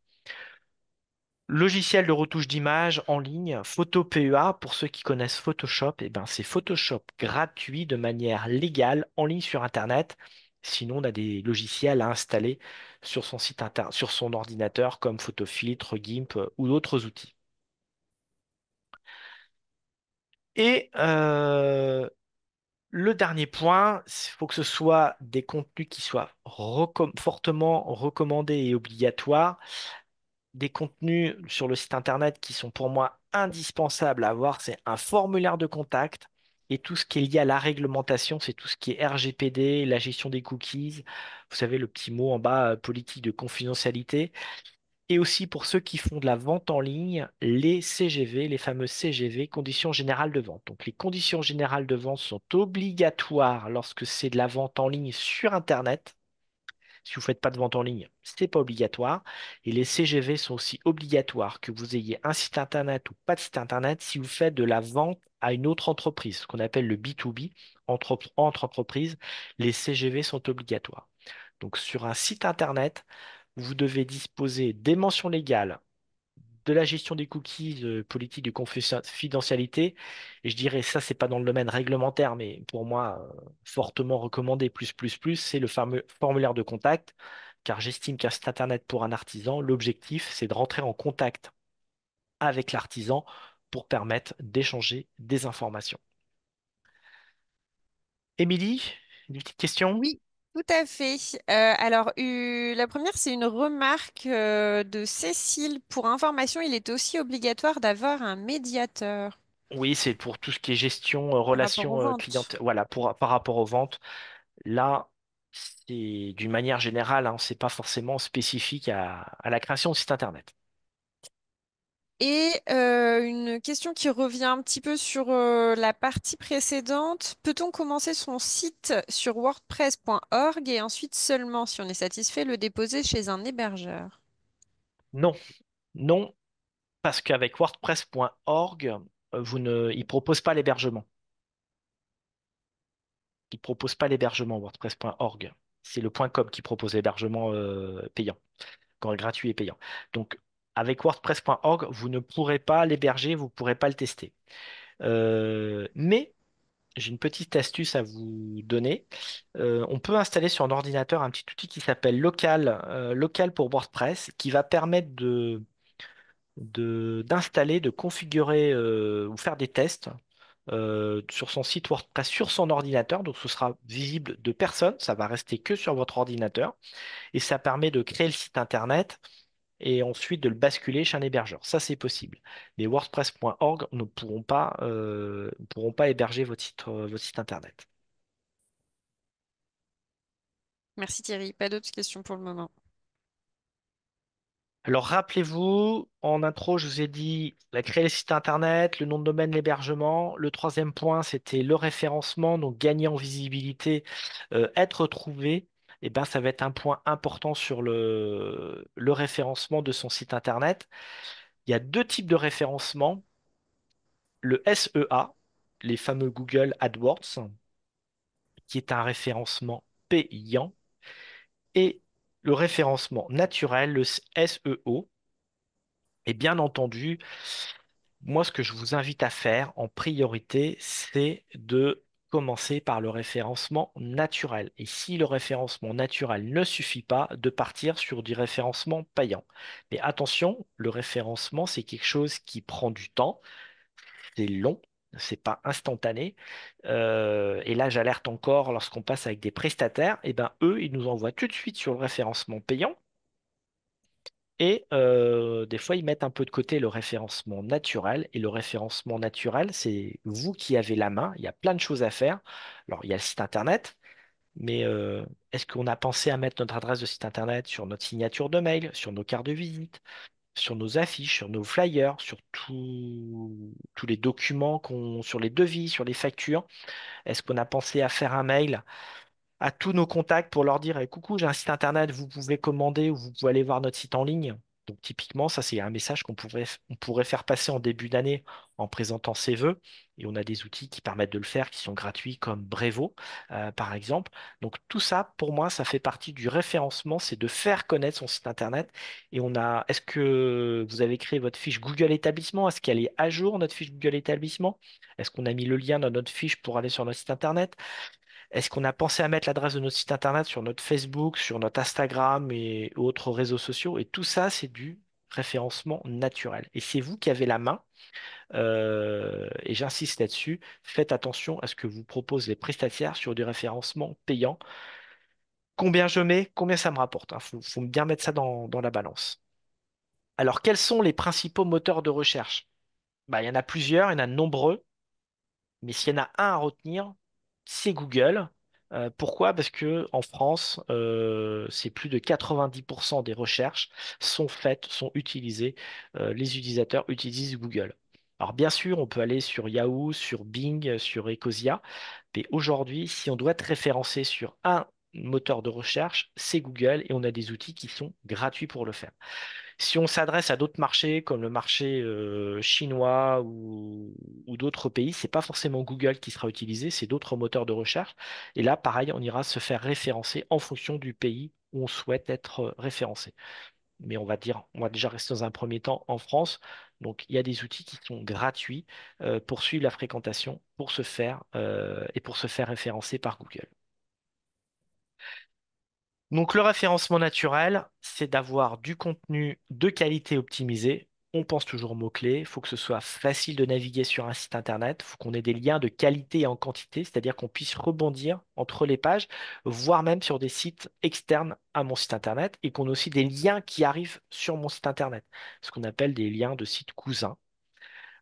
Logiciel de retouche d'image en ligne, Photo PEA, pour ceux qui connaissent Photoshop, c'est Photoshop gratuit de manière légale en ligne sur Internet. Sinon, on a des logiciels à installer sur son site internet, sur son ordinateur comme Photofiltre, GIMP ou d'autres outils. Et Le dernier point, il faut que ce soit des contenus qui soient fortement recommandés et obligatoires, des contenus sur le site internet qui sont pour moi indispensables à avoir, c'est un formulaire de contact et tout ce qui est lié à la réglementation, c'est tout ce qui est RGPD, la gestion des cookies, vous savez, le petit mot en bas, politique de confidentialité. Et aussi pour ceux qui font de la vente en ligne, les CGV, les fameux CGV, conditions générales de vente. Donc les conditions générales de vente sont obligatoires lorsque c'est de la vente en ligne sur Internet. Si vous ne faites pas de vente en ligne, c'est pas obligatoire. Et les CGV sont aussi obligatoires, que vous ayez un site Internet ou pas de site Internet, si vous faites de la vente à une autre entreprise, ce qu'on appelle le B2B, entre entreprises, les CGV sont obligatoires. Donc sur un site Internet, vous devez disposer des mentions légales, de la gestion des cookies, politique de confidentialité. Et je dirais, ça, c'est pas dans le domaine réglementaire, mais pour moi, fortement recommandé, c'est le fameux formulaire de contact, car j'estime qu'un site internet pour un artisan, l'objectif, c'est de rentrer en contact avec l'artisan pour permettre d'échanger des informations. Émilie, une petite question? Oui, tout à fait. Alors, la première, c'est une remarque de Cécile. Pour information, il est aussi obligatoire d'avoir un médiateur Oui, c'est pour tout ce qui est gestion, par rapport aux relation ventes. clientèle. Voilà, par rapport aux ventes. Là, c'est d'une manière générale, hein, c'est pas forcément spécifique à la création de site internet. Et une question qui revient un petit peu sur la partie précédente. Peut-on commencer son site sur wordpress.org et ensuite seulement, si on est satisfait, le déposer chez un hébergeur? Non, non, parce qu'avec WordPress.org, il propose pas l'hébergement. Il propose pas l'hébergement WordPress.org. C'est le .com qui propose l'hébergement payant, quand gratuit et payant. Donc, avec WordPress.org, vous ne pourrez pas l'héberger, vous ne pourrez pas le tester. Mais j'ai une petite astuce à vous donner. On peut installer sur un ordinateur un petit outil qui s'appelle Local pour WordPress, qui va permettre d'installer, de configurer ou faire des tests sur son site WordPress, sur son ordinateur. Donc ce sera visible de personne, ça va rester que sur votre ordinateur. Et ça permet de créer le site internet et ensuite de le basculer chez un hébergeur. Ça, c'est possible. Mais WordPress.org ne pourront pas héberger votre site internet. Merci Thierry. Pas d'autres questions pour le moment. Alors rappelez-vous, en intro, je vous ai dit créer le site internet, le nom de domaine, l'hébergement. Le troisième point, c'était le référencement, donc gagner en visibilité, être trouvé. Et ben, ça va être un point important sur le référencement de son site internet. Il y a deux types de référencement. Le SEA, les fameux Google AdWords, qui est un référencement payant, et le référencement naturel, le SEO. Et bien entendu, moi, ce que je vous invite à faire en priorité, c'est de commencer par le référencement naturel. Et si le référencement naturel ne suffit pas, de partir sur du référencement payant. Mais attention, le référencement, c'est quelque chose qui prend du temps, c'est long, c'est pas instantané. Et là, j'alerte encore lorsqu'on passe avec des prestataires, et ben eux, ils nous envoient tout de suite sur le référencement payant. Et des fois, ils mettent un peu de côté le référencement naturel. Et le référencement naturel, c'est vous qui avez la main. Il y a plein de choses à faire. Alors, il y a le site internet, mais est-ce qu'on a pensé à mettre notre adresse de site internet sur notre signature de mail, sur nos cartes de visite, sur nos affiches, sur nos flyers, sur tous les documents sur les devis, sur les factures? Est-ce qu'on a pensé à faire un mail à tous nos contacts pour leur dire, coucou, j'ai un site internet, vous pouvez commander ou vous pouvez aller voir notre site en ligne. Donc typiquement, ça c'est un message on pourrait faire passer en début d'année en présentant ses vœux. Et on a des outils qui permettent de le faire, qui sont gratuits comme Brevo, par exemple. Donc tout ça, pour moi, ça fait partie du référencement, c'est de faire connaître son site internet. Et est-ce que vous avez créé votre fiche Google établissement? Est-ce qu'elle est à jour, notre fiche Google établissement? Est-ce qu'on a mis le lien dans notre fiche pour aller sur notre site internet? Est-ce qu'on a pensé à mettre l'adresse de notre site internet sur notre Facebook, sur notre Instagram et autres réseaux sociaux? Et tout ça, c'est du référencement naturel. Et c'est vous qui avez la main, et j'insiste là-dessus, faites attention à ce que vous proposent les prestataires sur du référencement payant. Combien je mets, combien ça me rapporte, hein. Faut bien mettre ça dans la balance. Alors, quels sont les principaux moteurs de recherche? Bah, il y en a plusieurs, il y en a de nombreux. Mais s'il y en a un à retenir, c'est Google. Pourquoi? Parce que en France, c'est plus de 90% des recherches sont faites, sont utilisées. Les utilisateurs utilisent Google. Alors bien sûr, on peut aller sur Yahoo, sur Bing, sur Ecosia, mais aujourd'hui, si on doit être référencé sur un moteur de recherche, c'est Google et on a des outils qui sont gratuits pour le faire. Si on s'adresse à d'autres marchés comme le marché chinois ou d'autres pays, c'est pas forcément Google qui sera utilisé, c'est d'autres moteurs de recherche. Et là, pareil, on ira se faire référencer en fonction du pays où on souhaite être référencé. Mais on va déjà rester dans un premier temps en France. Donc, il y a des outils qui sont gratuits pour suivre la fréquentation, pour se faire et pour se faire référencer par Google. Donc le référencement naturel, c'est d'avoir du contenu de qualité optimisé. On pense toujours aux mots-clés. Il faut que ce soit facile de naviguer sur un site internet. Il faut qu'on ait des liens de qualité et en quantité, c'est-à-dire qu'on puisse rebondir entre les pages, voire même sur des sites externes à mon site internet, et qu'on ait aussi des liens qui arrivent sur mon site internet, ce qu'on appelle des liens de sites cousins.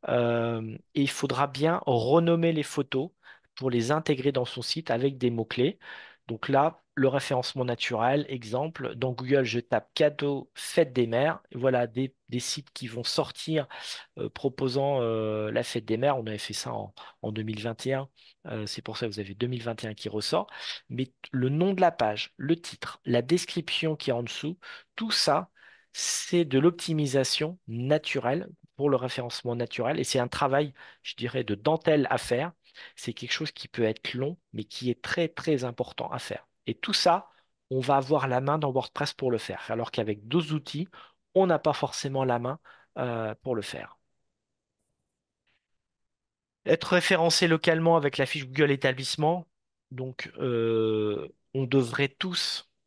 Et il faudra bien renommer les photos pour les intégrer dans son site avec des mots-clés. Donc là, le référencement naturel, exemple, dans Google, je tape cadeau fête des mères. Et voilà des sites qui vont sortir proposant la fête des mères. On avait fait ça en 2021. C'est pour ça que vous avez 2021 qui ressort. Mais le nom de la page, le titre, la description qui est en dessous, tout ça, c'est de l'optimisation naturelle pour le référencement naturel. Et c'est un travail, je dirais, de dentelle à faire. C'est quelque chose qui peut être long, mais qui est très, très important à faire. Et tout ça, on va avoir la main dans WordPress pour le faire. Alors qu'avec d'autres outils, on n'a pas forcément la main pour le faire. Être référencé localement avec la fiche Google établissement. Donc, on devrait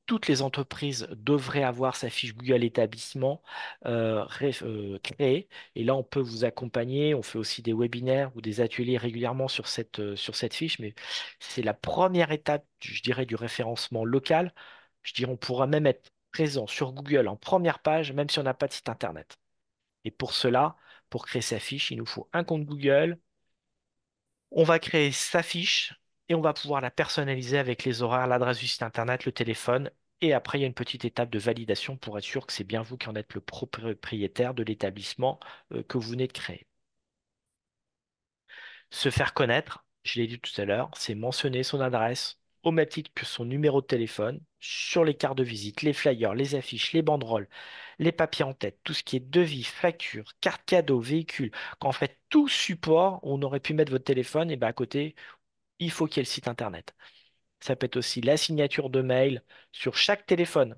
toutes les entreprises devraient avoir sa fiche Google établissement créée. Et là, on peut vous accompagner. On fait aussi des webinaires ou des ateliers régulièrement sur cette fiche. Mais c'est la première étape, je dirais, du référencement local. Je dirais, on pourra même être présent sur Google en première page, même si on n'a pas de site internet. Et pour cela, pour créer sa fiche, il nous faut un compte Google. On va créer sa fiche et on va pouvoir la personnaliser avec les horaires, l'adresse du site internet, le téléphone. Et après, il y a une petite étape de validation pour être sûr que c'est bien vous qui en êtes le propriétaire de l'établissement que vous venez de créer. Se faire connaître, je l'ai dit tout à l'heure, c'est mentionner son adresse au même titre que son numéro de téléphone sur les cartes de visite, les flyers, les affiches, les banderoles, les papiers en tête, tout ce qui est devis, facture, carte cadeau, véhicule. Quand on fait tout support, on aurait pu mettre votre téléphone et ben à côté, il faut qu'il y ait le site internet. Ça peut être aussi la signature de mail sur chaque téléphone.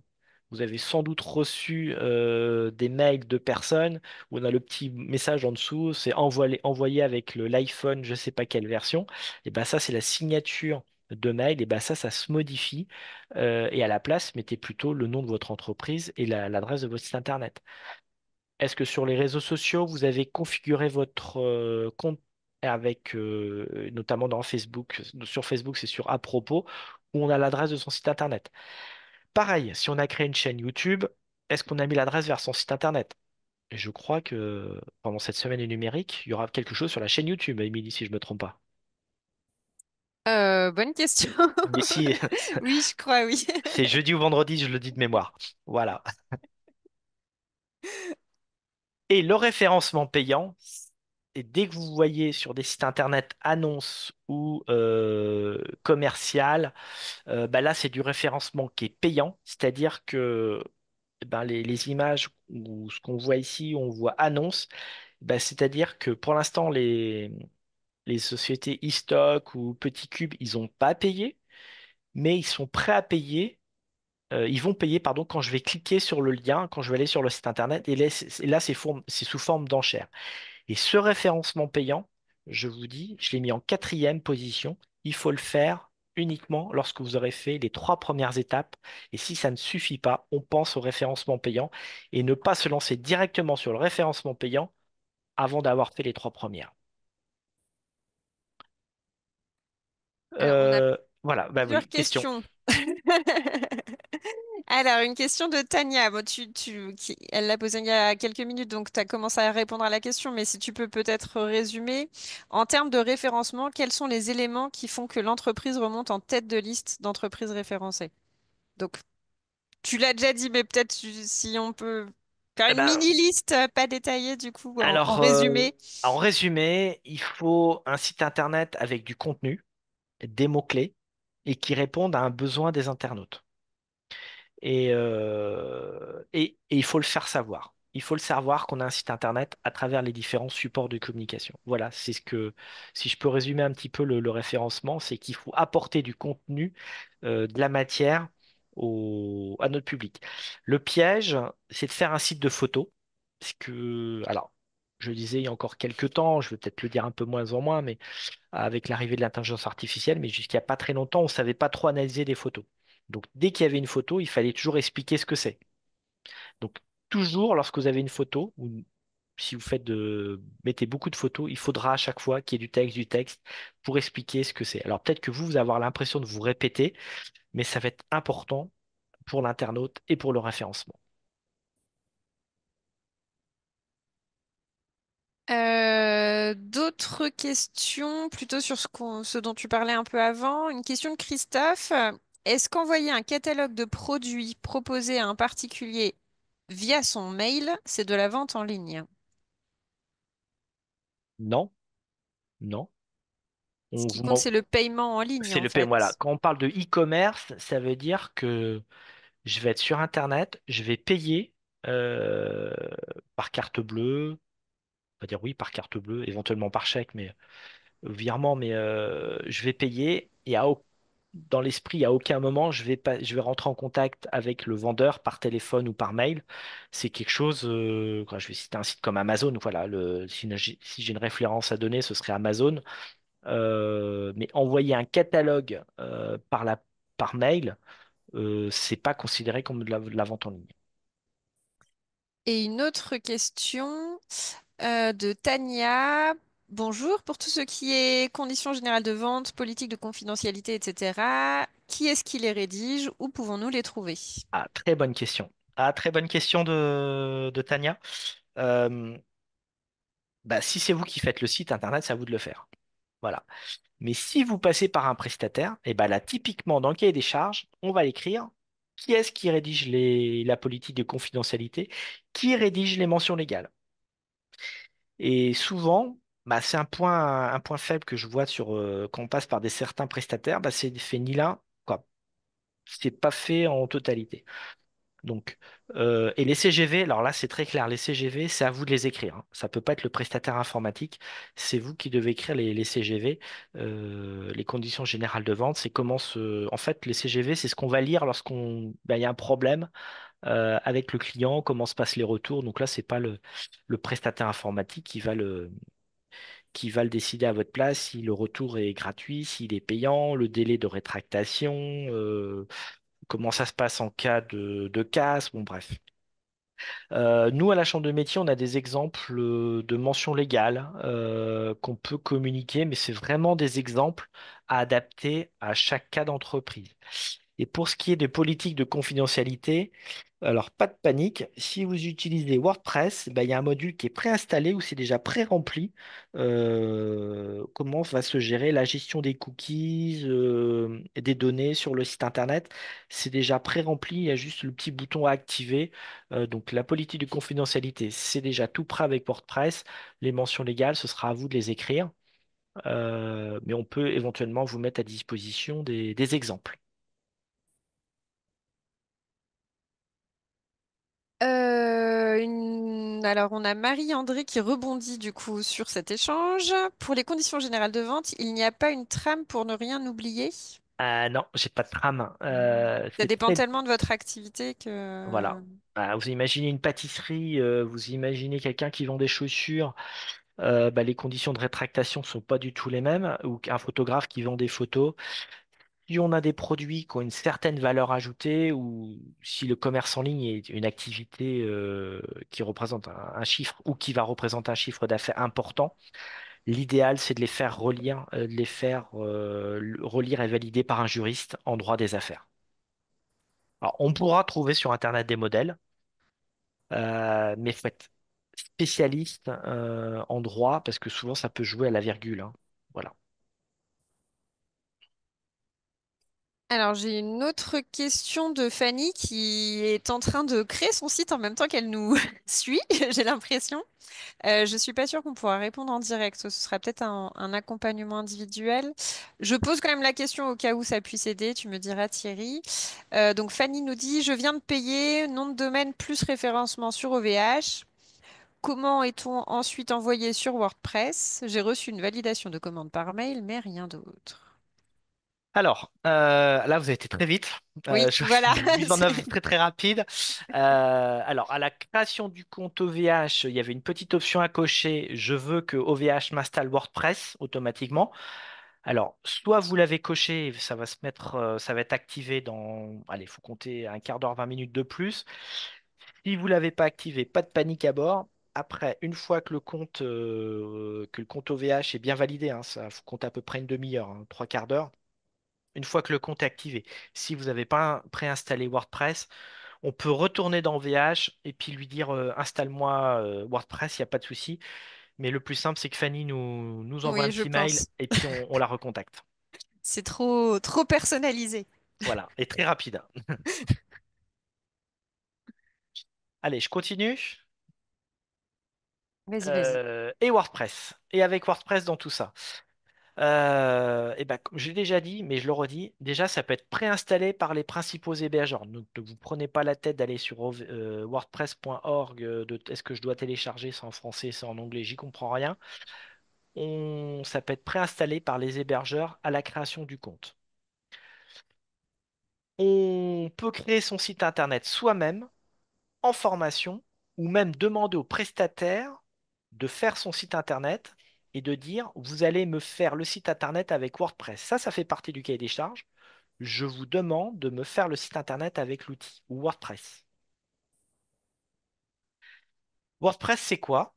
Vous avez sans doute reçu des mails de personnes où on a le petit message en dessous, c'est envoyé avec l'iPhone, je ne sais pas quelle version. Et ben ça, c'est la signature de mail. Et ben ça se modifie. Et à la place, mettez plutôt le nom de votre entreprise et l'adresse de votre site internet. Est-ce que sur les réseaux sociaux, vous avez configuré votre compte avec, notamment dans Facebook, sur Facebook, c'est sur à propos, où on a l'adresse de son site internet. Pareil, si on a créé une chaîne YouTube, est-ce qu'on a mis l'adresse vers son site internet? Et je crois que pendant cette semaine du numérique, il y aura quelque chose sur la chaîne YouTube, Émilie, si je me trompe pas. Bonne question. Mais si Oui, je crois, oui. c'est jeudi ou vendredi, je le dis de mémoire. Voilà. Et le référencement payant, et dès que vous voyez sur des sites internet annonces ou commerciales, bah là c'est du référencement qui est payant, c'est-à-dire que ben, les images ou ce qu'on voit ici, on voit annonce, bah, c'est-à-dire que pour l'instant les sociétés e-stock ou Petit Cube, ils n'ont pas payé, mais ils sont prêts à payer. Ils vont payer, pardon, quand je vais cliquer sur le lien, quand je vais aller sur le site internet, et là, c'est sous forme d'enchère. Et ce référencement payant, je vous dis, je l'ai mis en quatrième position. Il faut le faire uniquement lorsque vous aurez fait les trois premières étapes. Et si ça ne suffit pas, on pense au référencement payant et ne pas se lancer directement sur le référencement payant avant d'avoir fait les trois premières. Alors, on a Voilà, bah plusieurs oui, question. questions. Alors, une question de Tania. Bon, elle l'a posée il y a quelques minutes, donc tu as commencé à répondre à la question, mais si tu peux peut-être résumer. En termes de référencement, quels sont les éléments qui font que l'entreprise remonte en tête de liste d'entreprises référencées? Donc, tu l'as déjà dit, mais peut-être si on peut faire Eh une ben, mini-liste, pas détaillée du coup, en alors, résumé. en résumé, il faut un site internet avec du contenu, des mots-clés, et qui répondent à un besoin des internautes. Et il faut le faire savoir. Il faut le savoir qu'on a un site internet à travers les différents supports de communication. Voilà, c'est ce que, si je peux résumer un petit peu le référencement, c'est qu'il faut apporter du contenu, de la matière à notre public. Le piège, c'est de faire un site de photos. Parce que, alors, je le disais il y a encore quelques temps, je vais peut-être le dire un peu moins en moins, mais avec l'arrivée de l'intelligence artificielle, mais jusqu'il n'y a pas très longtemps, on ne savait pas trop analyser des photos. Donc, dès qu'il y avait une photo, il fallait toujours expliquer ce que c'est. Donc, toujours, lorsque vous avez une photo, ou si vous mettez beaucoup de photos, il faudra à chaque fois qu'il y ait du texte pour expliquer ce que c'est. Alors, peut-être que vous allez avoir l'impression de vous répéter, mais ça va être important pour l'internaute et pour le référencement. D'autres questions, plutôt sur ce dont tu parlais un peu avant. Une question de Christophe. Est-ce qu'envoyer un catalogue de produits proposés à un particulier via son mail, c'est de la vente en ligne? Non, non. Ce On qui vous compte, man- c'est le paiement en ligne, c'est en le paiement. Voilà. fait. Quand on parle de e-commerce, ça veut dire que je vais être sur Internet, je vais payer euh, par carte bleue, on va dire oui, par carte bleue, éventuellement par chèque, mais virement, mais je vais payer et dans l'esprit, à aucun moment, je vais rentrer en contact avec le vendeur par téléphone ou par mail. C'est quelque chose, je vais citer un site comme Amazon, voilà, si j'ai une référence à donner, ce serait Amazon. Mais envoyer un catalogue par mail, c'est pas considéré comme de la vente en ligne. Et une autre question de Tania. Bonjour, pour tout ce qui est conditions générales de vente, politique de confidentialité, etc., qui est-ce qui les rédige? Où pouvons-nous les trouver? Ah, très bonne question. Ah, très bonne question de Tania. Euh, Bah, si c'est vous qui faites le site internet, c'est à vous de le faire. Voilà. Mais si vous passez par un prestataire, et ben là, typiquement, dans le cahier des charges, on va écrire qui est-ce qui rédige la politique de confidentialité, qui rédige les mentions légales. Et souvent, bah, c'est un point faible que je vois quand on passe par des certains prestataires, bah, c'est fait ni l'un, quoi. C'est pas fait en totalité. Donc, et les CGV, alors là, c'est très clair. Les CGV, c'est à vous de les écrire, hein. Ça peut pas être le prestataire informatique. C'est vous qui devez écrire les CGV, les conditions générales de vente. En fait, les CGV, c'est ce qu'on va lire ben, il y a un problème avec le client, comment se passent les retours. Donc là, c'est pas le prestataire informatique qui va le décider à votre place si le retour est gratuit, s'il est payant, le délai de rétractation. Comment ça se passe en cas de casse, bon bref. Nous, à la Chambre de métier, on a des exemples de mentions légales qu'on peut communiquer, mais c'est vraiment des exemples à adapter à chaque cas d'entreprise. Et pour ce qui est des politiques de confidentialité, alors pas de panique, si vous utilisez WordPress, ben, il y a un module qui est préinstallé ou c'est déjà pré-rempli. Comment va se gérer la gestion des cookies, et des données sur le site internet? C'est déjà pré-rempli, il y a juste le petit bouton à activer. Donc la politique de confidentialité, c'est déjà tout prêt avec WordPress. Les mentions légales, ce sera à vous de les écrire. Mais on peut éventuellement vous mettre à disposition des exemples. Alors, on a Marie-André qui rebondit du coup sur cet échange. Pour les conditions générales de vente, il n'y a pas une trame pour ne rien oublier. Ah non, j'ai pas de trame. Ça C'est dépend très tellement de votre activité que... Voilà. Vous imaginez une pâtisserie, vous imaginez quelqu'un qui vend des chaussures, bah, les conditions de rétractation sont pas du tout les mêmes, ou un photographe qui vend des photos. Si on a des produits qui ont une certaine valeur ajoutée ou si le commerce en ligne est une activité qui représente un chiffre ou qui va représenter un chiffre d'affaires important, l'idéal c'est de les faire relire, relire et valider par un juriste en droit des affaires. Alors, on pourra trouver sur Internet des modèles, mais il faut être spécialiste en droit parce que souvent ça peut jouer à la virgule, hein. Voilà. Alors, j'ai une autre question de Fanny qui est en train de créer son site en même temps qu'elle nous suit, j'ai l'impression. Je suis pas sûre qu'on pourra répondre en direct. Ce sera peut-être un accompagnement individuel. Je pose quand même la question au cas où ça puisse aider. Tu me diras, Thierry. Donc, Fanny nous dit, je viens de payer nom de domaine plus référencement sur OVH. Comment est-on ensuite envoyé sur WordPress? J'ai reçu une validation de commande par mail, mais rien d'autre. Alors, là, vous avez été très vite. Oui, Je vois que voilà. c'est une mise en œuvre très très rapide. Alors, à la création du compte OVH, il y avait une petite option à cocher. Je veux que OVH m'installe WordPress automatiquement. Alors, soit vous l'avez coché, ça va se mettre, ça va être activé dans, allez, il faut compter un quart d'heure, 20 minutes de plus. Si vous l'avez pas activé, pas de panique à bord. Après, une fois que le compte OVH est bien validé, hein, ça faut compter à peu près une demi-heure, hein, trois quarts d'heure. Une fois que le compte est activé, si vous n'avez pas préinstallé WordPress, on peut retourner dans VH et puis lui dire installe-moi WordPress, il n'y a pas de souci. Mais le plus simple, c'est que Fanny nous envoie un Oui, je petit mail pense. et puis on la recontacte. C'est trop personnalisé. Voilà, et très rapide. Allez, je continue. Vas-y, vas-y. Et WordPress. Et avec WordPress dans tout ça. Et ben, comme j'ai déjà dit, mais je le redis, déjà ça peut être préinstallé par les principaux hébergeurs. Donc ne vous prenez pas la tête d'aller sur wordpress.org, est-ce que je dois télécharger, c'est en français, c'est en anglais, j'y comprends rien. Ça peut être préinstallé par les hébergeurs à la création du compte. On peut créer son site internet soi-même, en formation, ou même demander au prestataire de faire son site internet et de dire, vous allez me faire le site internet avec WordPress. Ça fait partie du cahier des charges. Je vous demande de me faire le site internet avec l'outil ou WordPress. WordPress, c'est quoi?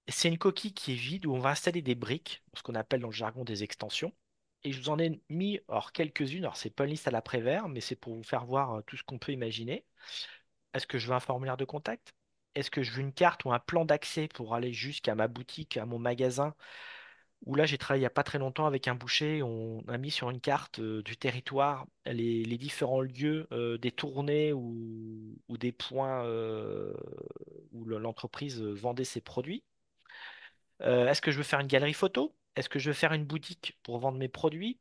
C'est une coquille qui est vide où on va installer des briques, ce qu'on appelle dans le jargon des extensions. Et je vous en ai mis alors, quelques-unes. Alors, c'est pas une liste à l'après-vert, mais c'est pour vous faire voir tout ce qu'on peut imaginer. Est-ce que je veux un formulaire de contact? Est-ce que je veux une carte ou un plan d'accès pour aller jusqu'à ma boutique, à mon magasin? Où là, j'ai travaillé il n'y a pas très longtemps avec un boucher. On a mis sur une carte du territoire les différents lieux des tournées ou des points où l'entreprise vendait ses produits. Est-ce que je veux faire une galerie photo? Est-ce que je veux faire une boutique pour vendre mes produits?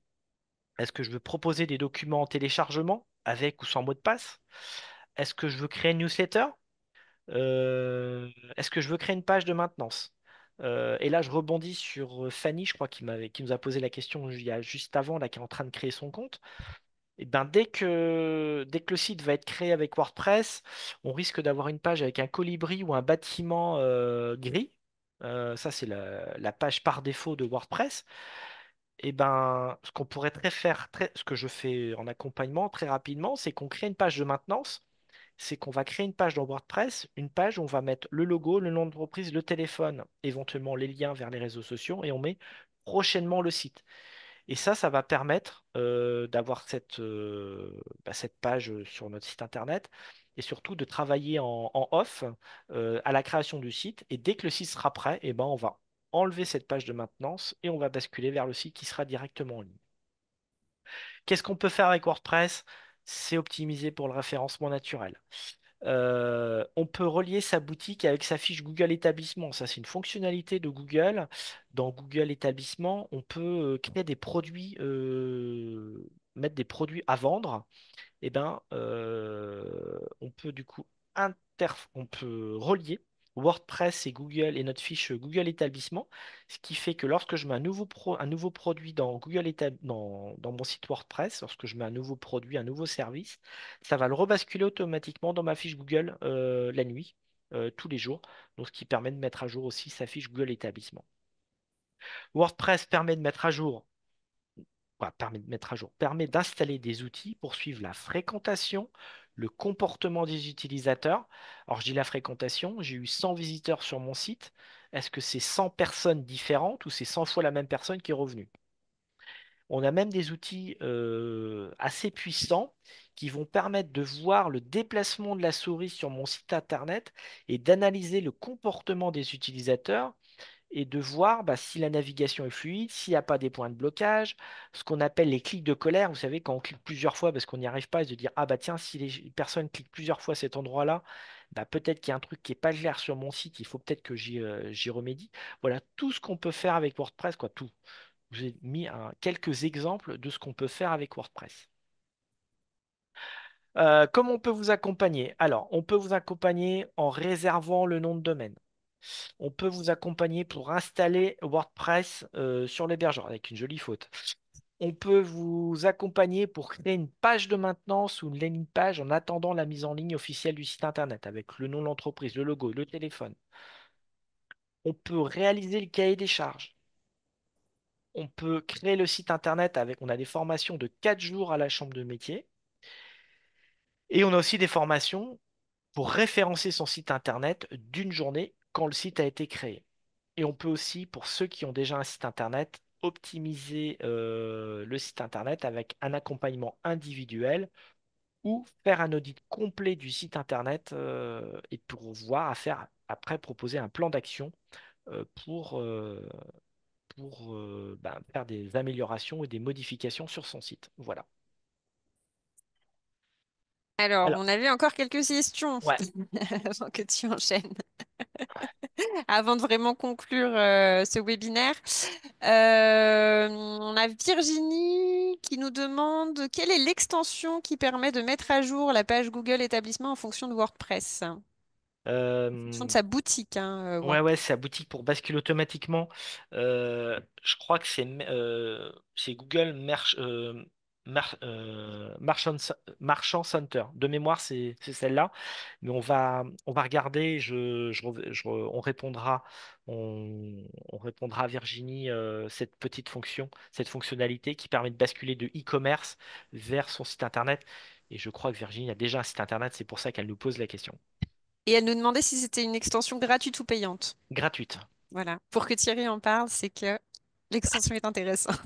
Est-ce que je veux proposer des documents en téléchargement avec ou sans mot de passe? Est-ce que je veux créer une newsletter? Est-ce que je veux créer une page de maintenance? Et là, je rebondis sur Fanny, je crois, qui nous a posé la question il y a juste avant, là, qui est en train de créer son compte. Et ben, dès que le site va être créé avec WordPress, on risque d'avoir une page avec un colibri ou un bâtiment gris. Ça, c'est la page par défaut de WordPress. Et ben, ce qu'on pourrait ce que je fais en accompagnement très rapidement, c'est qu'on crée une page de maintenance. C'est qu'on va créer une page dans WordPress, une page où on va mettre le logo, le nom d'entreprise, le téléphone, éventuellement les liens vers les réseaux sociaux, et on met prochainement le site. Et ça va permettre d'avoir cette page sur notre site internet et surtout de travailler en off à la création du site. Et dès que le site sera prêt, eh ben, on va enlever cette page de maintenance et on va basculer vers le site qui sera directement en ligne. Qu'est-ce qu'on peut faire avec WordPress? C'est optimisé pour le référencement naturel. On peut relier sa boutique avec sa fiche Google Établissement. Ça, c'est une fonctionnalité de Google. Dans Google Établissement, on peut créer des produits, mettre des produits à vendre eh ben, on peut du coup on peut relier WordPress et Google et notre fiche Google Établissement, ce qui fait que lorsque je mets un nouveau produit dans dans mon site WordPress, lorsque je mets un nouveau produit, un nouveau service, ça va le rebasculer automatiquement dans ma fiche Google la nuit, tous les jours, donc ce qui permet de mettre à jour aussi sa fiche Google Établissement. WordPress permet de mettre à jour permet de mettre à jour, permet d'installer des outils pour suivre la fréquentation, le comportement des utilisateurs. Alors, je dis la fréquentation, j'ai eu 100 visiteurs sur mon site. Est-ce que c'est 100 personnes différentes ou c'est 100 fois la même personne qui est revenue? On a même des outils assez puissants qui vont permettre de voir le déplacement de la souris sur mon site internet et d'analyser le comportement des utilisateurs et de voir bah, si la navigation est fluide, s'il n'y a pas des points de blocage, ce qu'on appelle les clics de colère. Vous savez, quand on clique plusieurs fois parce qu'on n'y arrive pas, et se dire, ah bah tiens, si les personnes cliquent plusieurs fois à cet endroit-là, bah, peut-être qu'il y a un truc qui n'est pas clair sur mon site, il faut peut-être que j'y remédie. Voilà tout ce qu'on peut faire avec WordPress, quoi, tout. J'ai mis quelques exemples de ce qu'on peut faire avec WordPress. Comment on peut vous accompagner? Alors, on peut vous accompagner en réservant le nom de domaine. On peut vous accompagner pour installer WordPress sur l'hébergeur avec une jolie faute. On peut vous accompagner pour créer une page de maintenance ou une landing page en attendant la mise en ligne officielle du site internet avec le nom de l'entreprise, le logo, le téléphone. On peut réaliser le cahier des charges. On peut créer le site internet avec, on a des formations de 4 jours à la chambre de métier. Et on a aussi des formations pour référencer son site internet d'une journée quand le site a été créé. Et on peut aussi, pour ceux qui ont déjà un site internet, optimiser le site internet avec un accompagnement individuel ou faire un audit complet du site internet et pour voir à faire après proposer un plan d'action pour faire des améliorations et des modifications sur son site. Voilà. Alors, Alors, on avait encore quelques questions ouais. avant que tu enchaînes, avant de vraiment conclure ce webinaire. On a Virginie qui nous demande quelle est l'extension qui permet de mettre à jour la page Google établissement en fonction de WordPress, en fonction de Euh, sa boutique, hein, Ouais, ouais, WordPress. c'est la boutique pour basculer automatiquement. Je crois que c'est Google Merchant, Marchand Center. De mémoire, c'est celle-là. Mais on va regarder. On répondra à Virginie cette petite fonction, cette fonctionnalité qui permet de basculer de e-commerce vers son site internet. Et je crois que Virginie a déjà un site internet. C'est pour ça qu'elle nous pose la question. Et elle nous demandait si c'était une extension gratuite ou payante. Gratuite. Voilà. Pour que Thierry en parle, c'est que l'extension est intéressante.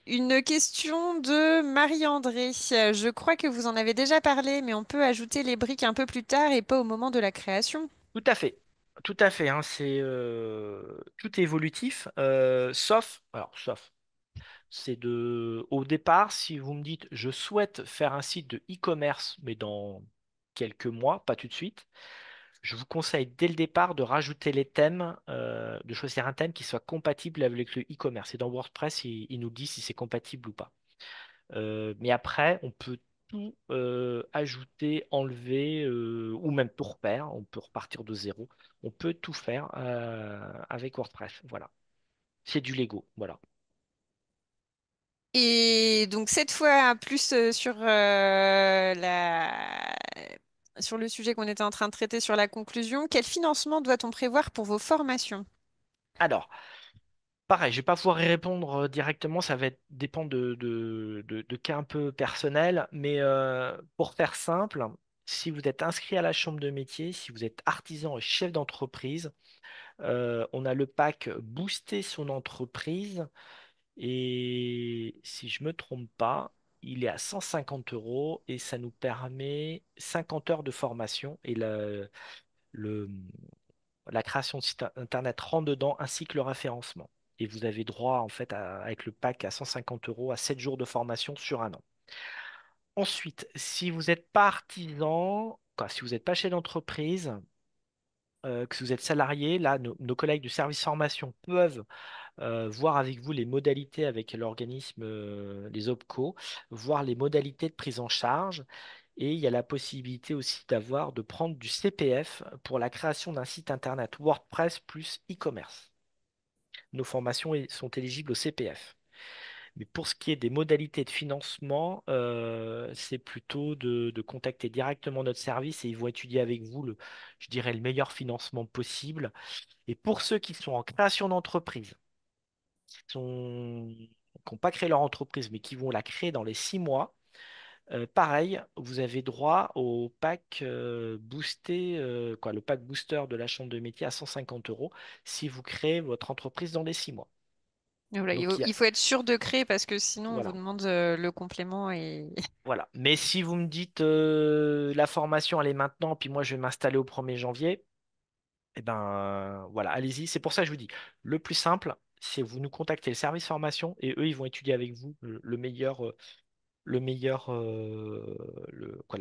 Une question de Marie-André. Je crois que vous en avez déjà parlé, mais on peut ajouter les briques un peu plus tard et pas au moment de la création. Tout à fait. Tout à fait, hein, tout est évolutif, sauf, au départ, si vous me dites, je souhaite faire un site de e-commerce, mais dans quelques mois, pas tout de suite, je vous conseille dès le départ de rajouter les thèmes, de choisir un thème qui soit compatible avec le e-commerce. Et dans WordPress, il nous dit si c'est compatible ou pas. Mais après, on peut tout ajouter, enlever ou même tout refaire. On peut repartir de zéro. On peut tout faire avec WordPress. Voilà. C'est du Lego. Voilà. Et donc cette fois, plus sur le sujet qu'on était en train de traiter sur la conclusion, quel financement doit-on prévoir pour vos formations? Alors, pareil, je vais pas pouvoir y répondre directement. Ça va dépendre de cas un peu personnels. Mais pour faire simple, si vous êtes inscrit à la chambre de métier, si vous êtes artisan et chef d'entreprise, on a le pack Booster son entreprise. Et si je me trompe pas, il est à 150 euros et ça nous permet 50 heures de formation et le- la création de site internet rentre dedans ainsi que le référencement. Et vous avez droit en fait avec le pack à 150 euros à 7 jours de formation sur un an. Ensuite, si vous n'êtes pas artisan, quoi, si vous n'êtes pas chef d'entreprise, que vous êtes salarié, là, nos collègues du service formation peuvent voir avec vous les modalités avec l'organisme, les OPCO, voir les modalités de prise en charge. Et il y a la possibilité aussi de prendre du CPF pour la création d'un site internet WordPress plus e-commerce. Nos formations sont éligibles au CPF. Mais pour ce qui est des modalités de financement, c'est plutôt de contacter directement notre service et ils vont étudier avec vous je dirais, le meilleur financement possible. Et pour ceux qui sont en création d'entreprise, qui n'ont pas créé leur entreprise, mais qui vont la créer dans les 6 mois, pareil, vous avez droit au pack boosté, le pack booster de la chambre de métier à 150 euros si vous créez votre entreprise dans les 6 mois. Voilà, Donc, il faut être sûr de créer parce que sinon on vous voilà. demande le complément et Voilà. Mais si vous me dites la formation elle est maintenant, puis moi je vais m'installer au 1er janvier, eh ben voilà, allez-y. C'est pour ça que je vous dis, le plus simple, c'est vous nous contactez le service formation et eux ils vont étudier avec vous la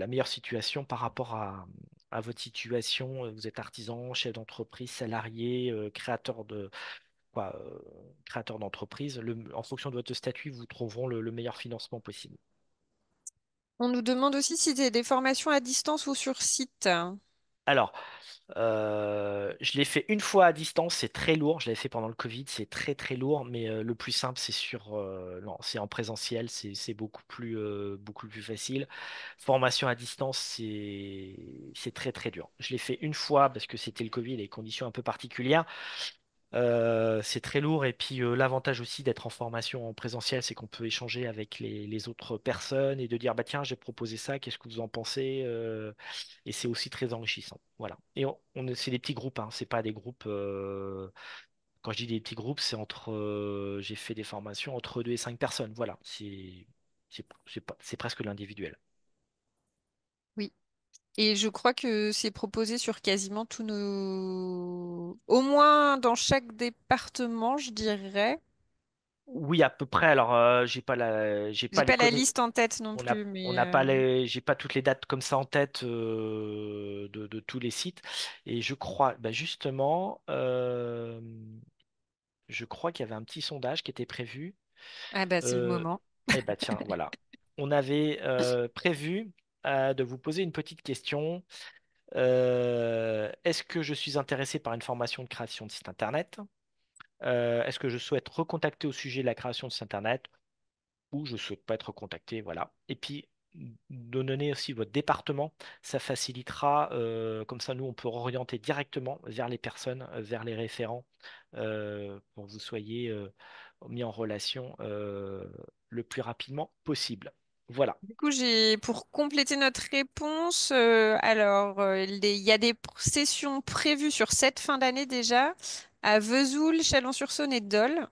meilleure situation par rapport à votre situation. Vous êtes artisan, chef d'entreprise, salarié, créateur d'entreprise. En fonction de votre statut, vous trouveront le meilleur financement possible. on nous demande aussi si c'est des formations à distance ou sur site. Alors, je l'ai fait une fois à distance, c'est très lourd. Je l'avais fait pendant le Covid, c'est très très lourd, mais le plus simple, non, c'est en présentiel, c'est beaucoup plus facile. Formation à distance, c'est très très dur. Je l'ai fait une fois parce que c'était le Covid, les conditions un peu particulières. C'est très lourd et puis l'avantage aussi d'être en formation en présentiel, c'est qu'on peut échanger avec les autres personnes et de dire bah tiens j'ai proposé ça, qu'est-ce que vous en pensez? Et c'est aussi très enrichissant. Voilà. Et c'est des petits groupes, hein, c'est pas des groupes. Quand je dis des petits groupes, j'ai fait des formations entre 2 et 5 personnes. Voilà, c'est presque l'individuel. Oui. Et je crois que c'est proposé sur quasiment tous nos... Au moins dans chaque département, je dirais. Oui, à peu près. Alors, j'ai J'ai pas les pas la connaissances. liste en tête non plus, On mais n'a pas j'ai pas toutes les dates comme ça en tête de tous les sites. Et je crois, bah, justement, je crois qu'il y avait un petit sondage qui était prévu. ah bah c'est le Euh, moment. eh bah tiens, voilà. On avait prévu de vous poser une petite question. Est-ce que je suis intéressé par une formation de création de site internet? Est-ce que je souhaite recontacter au sujet de la création de site internet? Ou je souhaite pas être contacté, voilà. Et puis, de donner aussi votre département, ça facilitera, comme ça nous, on peut orienter directement vers les personnes, vers les référents, pour que vous soyez mis en relation le plus rapidement possible. Voilà. Du coup, pour compléter notre réponse, il y a des sessions prévues sur cette fin d'année déjà à Vesoul, Chalon-sur-Saône et Dole.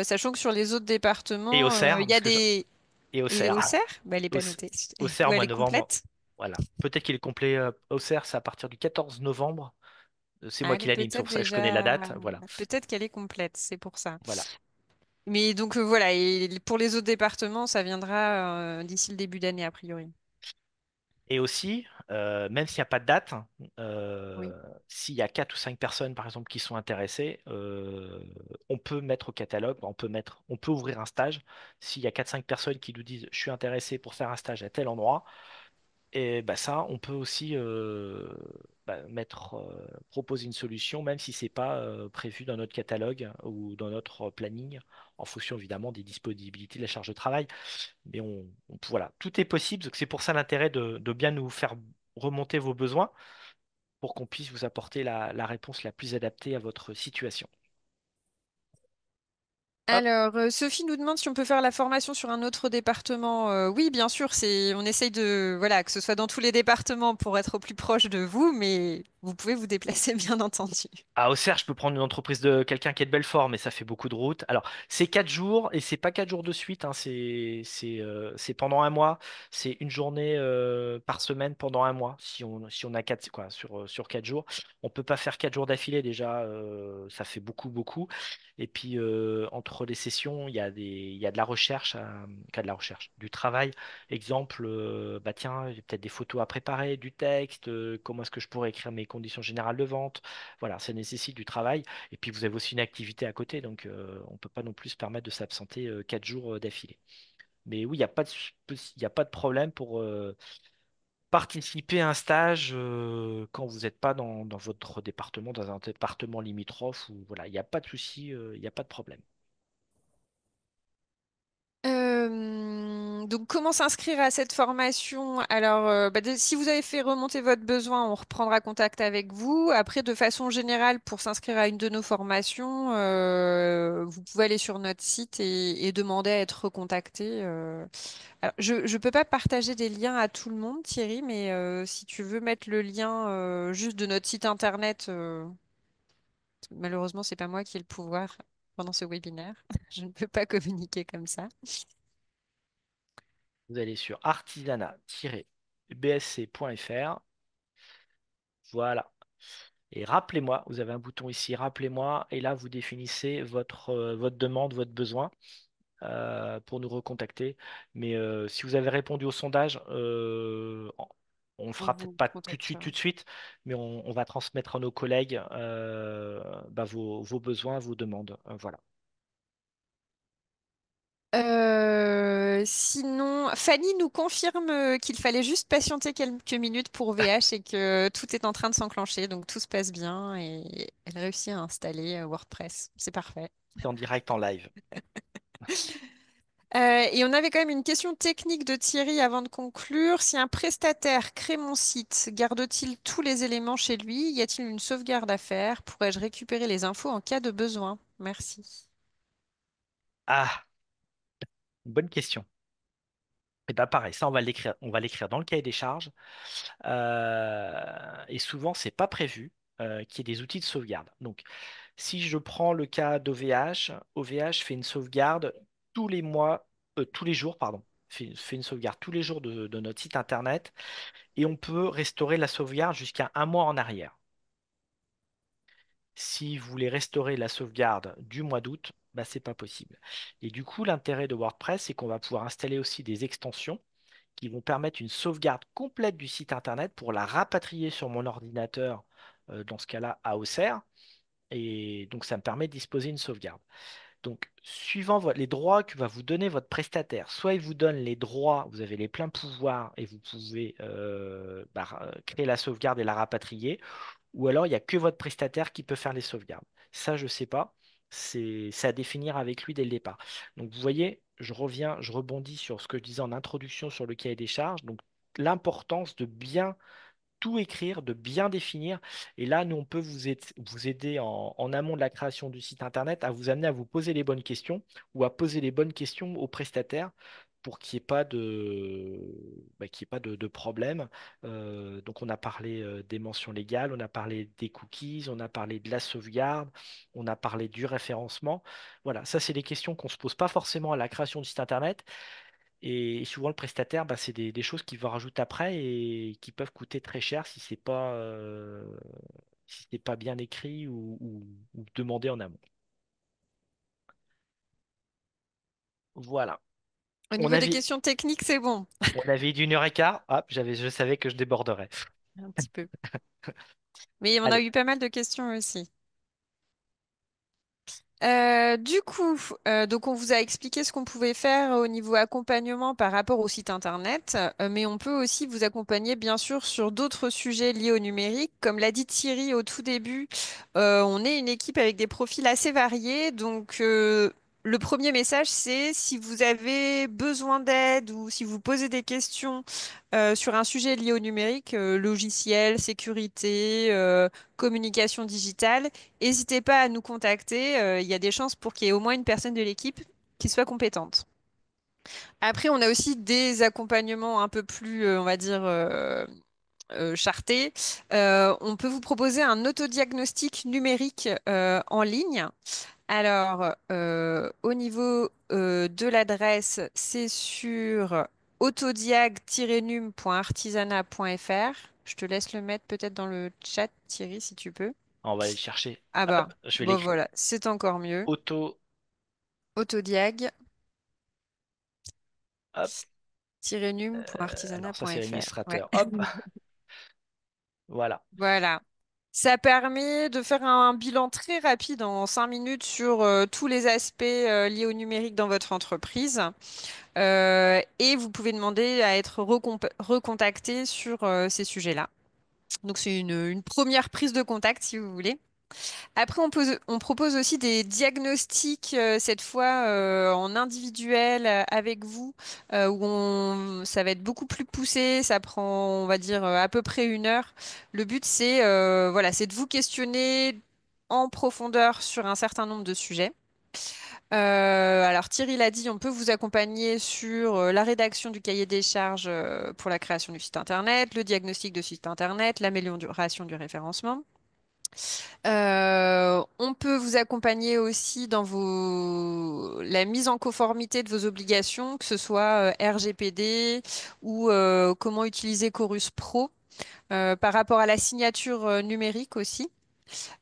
Sachant que sur les autres Et départements, Auxerre, il y a et Et Auxerre, Auxerre? Bah, elle n'est pas notée. Auxerre Ou au elle mois est de novembre, complète? voilà. Peut-être qu'il est complet. Auxerre, c'est à partir du 14 novembre. C'est Ah, moi elle qui est l'anime, c'est peut-être pour ça que je connais la déjà... date. Voilà. Peut-être qu'elle est complète, c'est pour ça. Voilà. Mais donc voilà, et pour les autres départements, ça viendra d'ici le début d'année, a priori. Et aussi, même s'il n'y a pas de date, Oui. s'il y a 4 ou 5 personnes, par exemple, qui sont intéressées, on peut mettre au catalogue, on peut ouvrir un stage. S'il y a 4 5 personnes qui nous disent, je suis intéressé pour faire un stage à tel endroit, et bah ça, on peut aussi proposer une solution, même si c'est pas prévu dans notre catalogue ou dans notre planning, en fonction évidemment des disponibilités de la charge de travail. Mais voilà, tout est possible. Donc c'est pour ça l'intérêt de bien nous faire remonter vos besoins pour qu'on puisse vous apporter la réponse la plus adaptée à votre situation. Hop. Alors, Sophie nous demande si on peut faire la formation sur un autre département. Oui, bien sûr, on essaye de, voilà, que ce soit dans tous les départements pour être au plus proche de vous, mais vous pouvez vous déplacer, bien entendu. À Auxerre, je peux prendre une entreprise de quelqu'un qui est de Belfort, mais ça fait beaucoup de route. Alors, c'est 4 jours et c'est pas 4 jours de suite, hein, c'est pendant un mois. C'est une journée par semaine pendant un mois. Si on a sur 4 jours, on peut pas faire 4 jours d'affilée déjà, ça fait beaucoup, beaucoup. Et puis entre les sessions, il y a de la recherche, de la recherche, du travail. Exemple, bah tiens, j'ai peut-être des photos à préparer, du texte, comment est-ce que je pourrais écrire mes conditions générales de vente. Voilà, ça nécessite du travail. Et puis vous avez aussi une activité à côté, donc on ne peut pas non plus se permettre de s'absenter 4 jours d'affilée. Mais oui, il y a pas de problème pour participer à un stage quand vous n'êtes pas dans votre département, dans un département limitrophe. Ou, voilà, il n'y a pas de souci, il n'y a pas de problème. Donc, comment s'inscrire à cette formation? Alors, si vous avez fait remonter votre besoin, on reprendra contact avec vous. Après, de façon générale, pour s'inscrire à une de nos formations, vous pouvez aller sur notre site et demander à être recontacté. Alors, je ne peux pas partager des liens à tout le monde, Thierry, mais si tu veux mettre le lien juste de notre site internet, malheureusement, c'est pas moi qui ai le pouvoir pendant ce webinaire. Je ne peux pas communiquer comme ça. Vous allez sur artisanat-bsc.fr. Voilà. Et rappelez-moi, vous avez un bouton ici, rappelez-moi, et là vous définissez votre demande, votre besoin pour nous recontacter. Mais si vous avez répondu au sondage, on le On fera peut-être vous pas contactera. tout de suite, mais on va transmettre à nos collègues vos besoins, vos demandes. Voilà. Sinon, Fanny nous confirme qu'il fallait juste patienter quelques minutes pour VH et que tout est en train de s'enclencher, donc tout se passe bien et elle réussit à installer WordPress. C'est parfait. C'est en direct, en live. Et on avait quand même une question technique de Thierry avant de conclure. Si un prestataire crée mon site, garde-t-il tous les éléments chez lui? Y a-t-il une sauvegarde à faire? Pourrais-je récupérer les infos en cas de besoin? Merci. Ah, une bonne question. Et bien pareil, ça on va l'écrire dans le cahier des charges. Et souvent, c'est pas prévu qu'il y ait des outils de sauvegarde. Donc, si je prends le cas d'OVH, OVH fait une sauvegarde tous les mois, tous les jours, pardon, fait une sauvegarde tous les jours de notre site internet et on peut restaurer la sauvegarde jusqu'à un mois en arrière. Si vous voulez restaurer la sauvegarde du mois d'août, bah, c'est pas possible. Et du coup, l'intérêt de WordPress, c'est qu'on va pouvoir installer aussi des extensions qui vont permettre une sauvegarde complète du site internet pour la rapatrier sur mon ordinateur, dans ce cas-là à Auxerre. Et donc, ça me permet de disposer d'une sauvegarde. Donc, suivant les droits que va vous donner votre prestataire, soit il vous donne les droits, vous avez les pleins pouvoirs et vous pouvez créer la sauvegarde et la rapatrier, ou alors il n'y a que votre prestataire qui peut faire les sauvegardes. Ça, je ne sais pas. C'est à définir avec lui dès le départ. Donc, vous voyez, je rebondis sur ce que je disais en introduction sur le cahier des charges. Donc, l'importance de bien tout écrire, de bien définir. Et là, nous, on peut vous aider en amont de la création du site Internet à vous amener à vous poser les bonnes questions ou à poser les bonnes questions aux prestataires pour qu'il n'y ait pas qu'il y ait pas de problème. Donc, on a parlé des mentions légales, on a parlé des cookies, on a parlé de la sauvegarde, on a parlé du référencement. Voilà, ça, c'est des questions qu'on ne se pose pas forcément à la création du site Internet. Et souvent, le prestataire, bah, c'est des choses qu'il va rajouter après et qui peuvent coûter très cher si c'est pas bien écrit ou demandé en amont. Voilà. Au On niveau des avait, questions techniques, c'est bon. on avait d'une heure et quart. Hop, je savais que je déborderais. Un petit peu. Mais on a Allez, eu pas mal de questions aussi. Du coup, donc on vous a expliqué ce qu'on pouvait faire au niveau accompagnement par rapport au site internet, mais on peut aussi vous accompagner bien sûr sur d'autres sujets liés au numérique. Comme l'a dit Thierry au tout début, on est une équipe avec des profils assez variés. Donc le premier message, c'est si vous avez besoin d'aide ou si vous posez des questions sur un sujet lié au numérique, logiciel, sécurité, communication digitale. N'hésitez pas à nous contacter. Il y a des chances pour qu'il y ait au moins une personne de l'équipe qui soit compétente. Après, on a aussi des accompagnements un peu plus, on va dire, chartés. On peut vous proposer un autodiagnostic numérique en ligne. Alors, au niveau de l'adresse, c'est sur autodiag-num.artisanat.fr. Je te laisse le mettre peut-être dans le chat, Thierry, si tu peux. on va aller chercher. Ah Hop, bah, je vais bon l'écrire. voilà, c'est encore mieux. Auto, hop. Autodiag-num.artisanat.fr. Alors ça, c'est Ouais. l'administrateur. Hop, voilà. Voilà. Ça permet de faire un bilan très rapide en 5 minutes sur tous les aspects liés au numérique dans votre entreprise. Et vous pouvez demander à être recontacté sur ces sujets-là. Donc c'est une première prise de contact si vous voulez. Après, on propose aussi des diagnostics, cette fois en individuel avec vous, ça va être beaucoup plus poussé, ça prend, on va dire, à peu près 1 heure. Le but, c'est voilà, c'est de vous questionner en profondeur sur un certain nombre de sujets. Alors Thierry l'a dit, on peut vous accompagner sur la rédaction du cahier des charges pour la création du site internet, le diagnostic de site internet, l'amélioration du référencement. On peut vous accompagner aussi dans la mise en conformité de vos obligations, que ce soit RGPD ou comment utiliser Chorus Pro par rapport à la signature numérique aussi.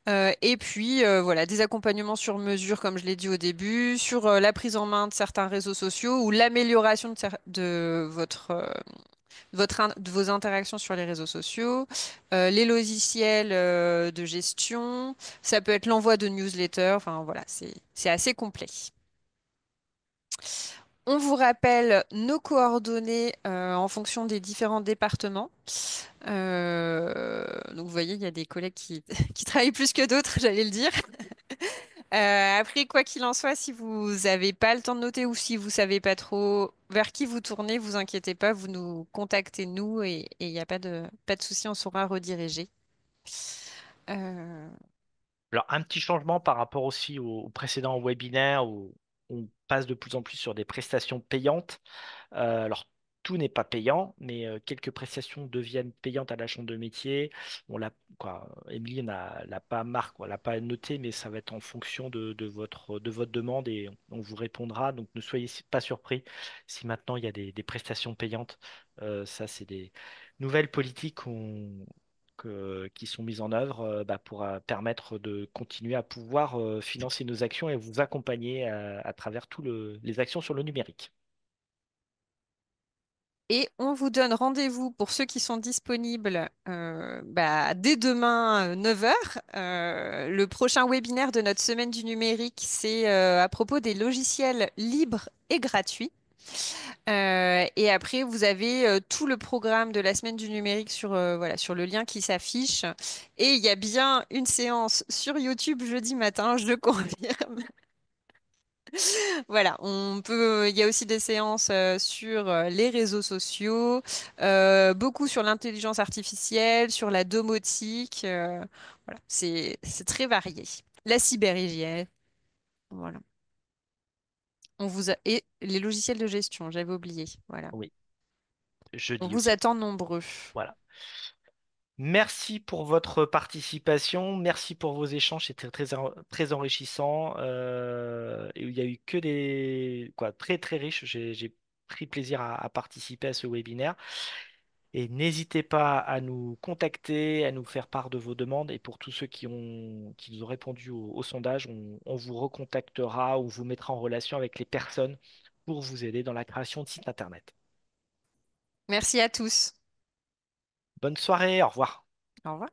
Et puis voilà, des accompagnements sur mesure, comme je l'ai dit au début, sur la prise en main de certains réseaux sociaux ou l'amélioration de de vos interactions sur les réseaux sociaux, les logiciels de gestion, ça peut être l'envoi de newsletters, enfin voilà, c'est assez complet. On vous rappelle nos coordonnées en fonction des différents départements. Donc vous voyez, il y a des collègues qui travaillent plus que d'autres, j'allais le dire. Après, quoi qu'il en soit, si vous n'avez pas le temps de noter ou si vous savez pas trop vers qui vous tournez, vous inquiétez pas, vous nous contactez nous et il n'y a pas de souci, on saura rediriger. Euh, Alors, un petit changement par rapport aussi au précédent webinaire où on passe de plus en plus sur des prestations payantes. Alors, tout n'est pas payant, mais quelques prestations deviennent payantes à la chambre de métier. On l'a, quoi, Émilie l'a pas marqué, l'a pas noté, mais ça va être en fonction de votre demande et on vous répondra. Donc, ne soyez pas surpris si maintenant il y a des prestations payantes. Ça, c'est des nouvelles politiques qui sont mises en œuvre pour permettre de continuer à pouvoir financer nos actions et vous accompagner à travers les actions sur le numérique. et on vous donne rendez-vous pour ceux qui sont disponibles dès demain 9 heures. Le prochain webinaire de notre semaine du numérique, c'est à propos des logiciels libres et gratuits. Et après, vous avez tout le programme de la semaine du numérique voilà, sur le lien qui s'affiche. Et il y a bien une séance sur YouTube jeudi matin, je le confirme. Voilà, il y a aussi des séances sur les réseaux sociaux, beaucoup sur l'intelligence artificielle, sur la domotique. Voilà, c'est très varié. La cyberhygiène, voilà. Et les logiciels de gestion, j'avais oublié. Voilà. Oui, On jeudi vous aussi. attend nombreux. Voilà. Merci pour votre participation, merci pour vos échanges, c'était très enrichissant. Et il y a eu que très très riche. J'ai pris plaisir à participer à ce webinaire. Et n'hésitez pas à nous contacter, à nous faire part de vos demandes. Et pour tous ceux qui nous ont répondu au sondage, on vous recontactera ou vous mettra en relation avec les personnes pour vous aider dans la création de sites Internet. Merci à tous. Bonne soirée, au revoir. Au revoir.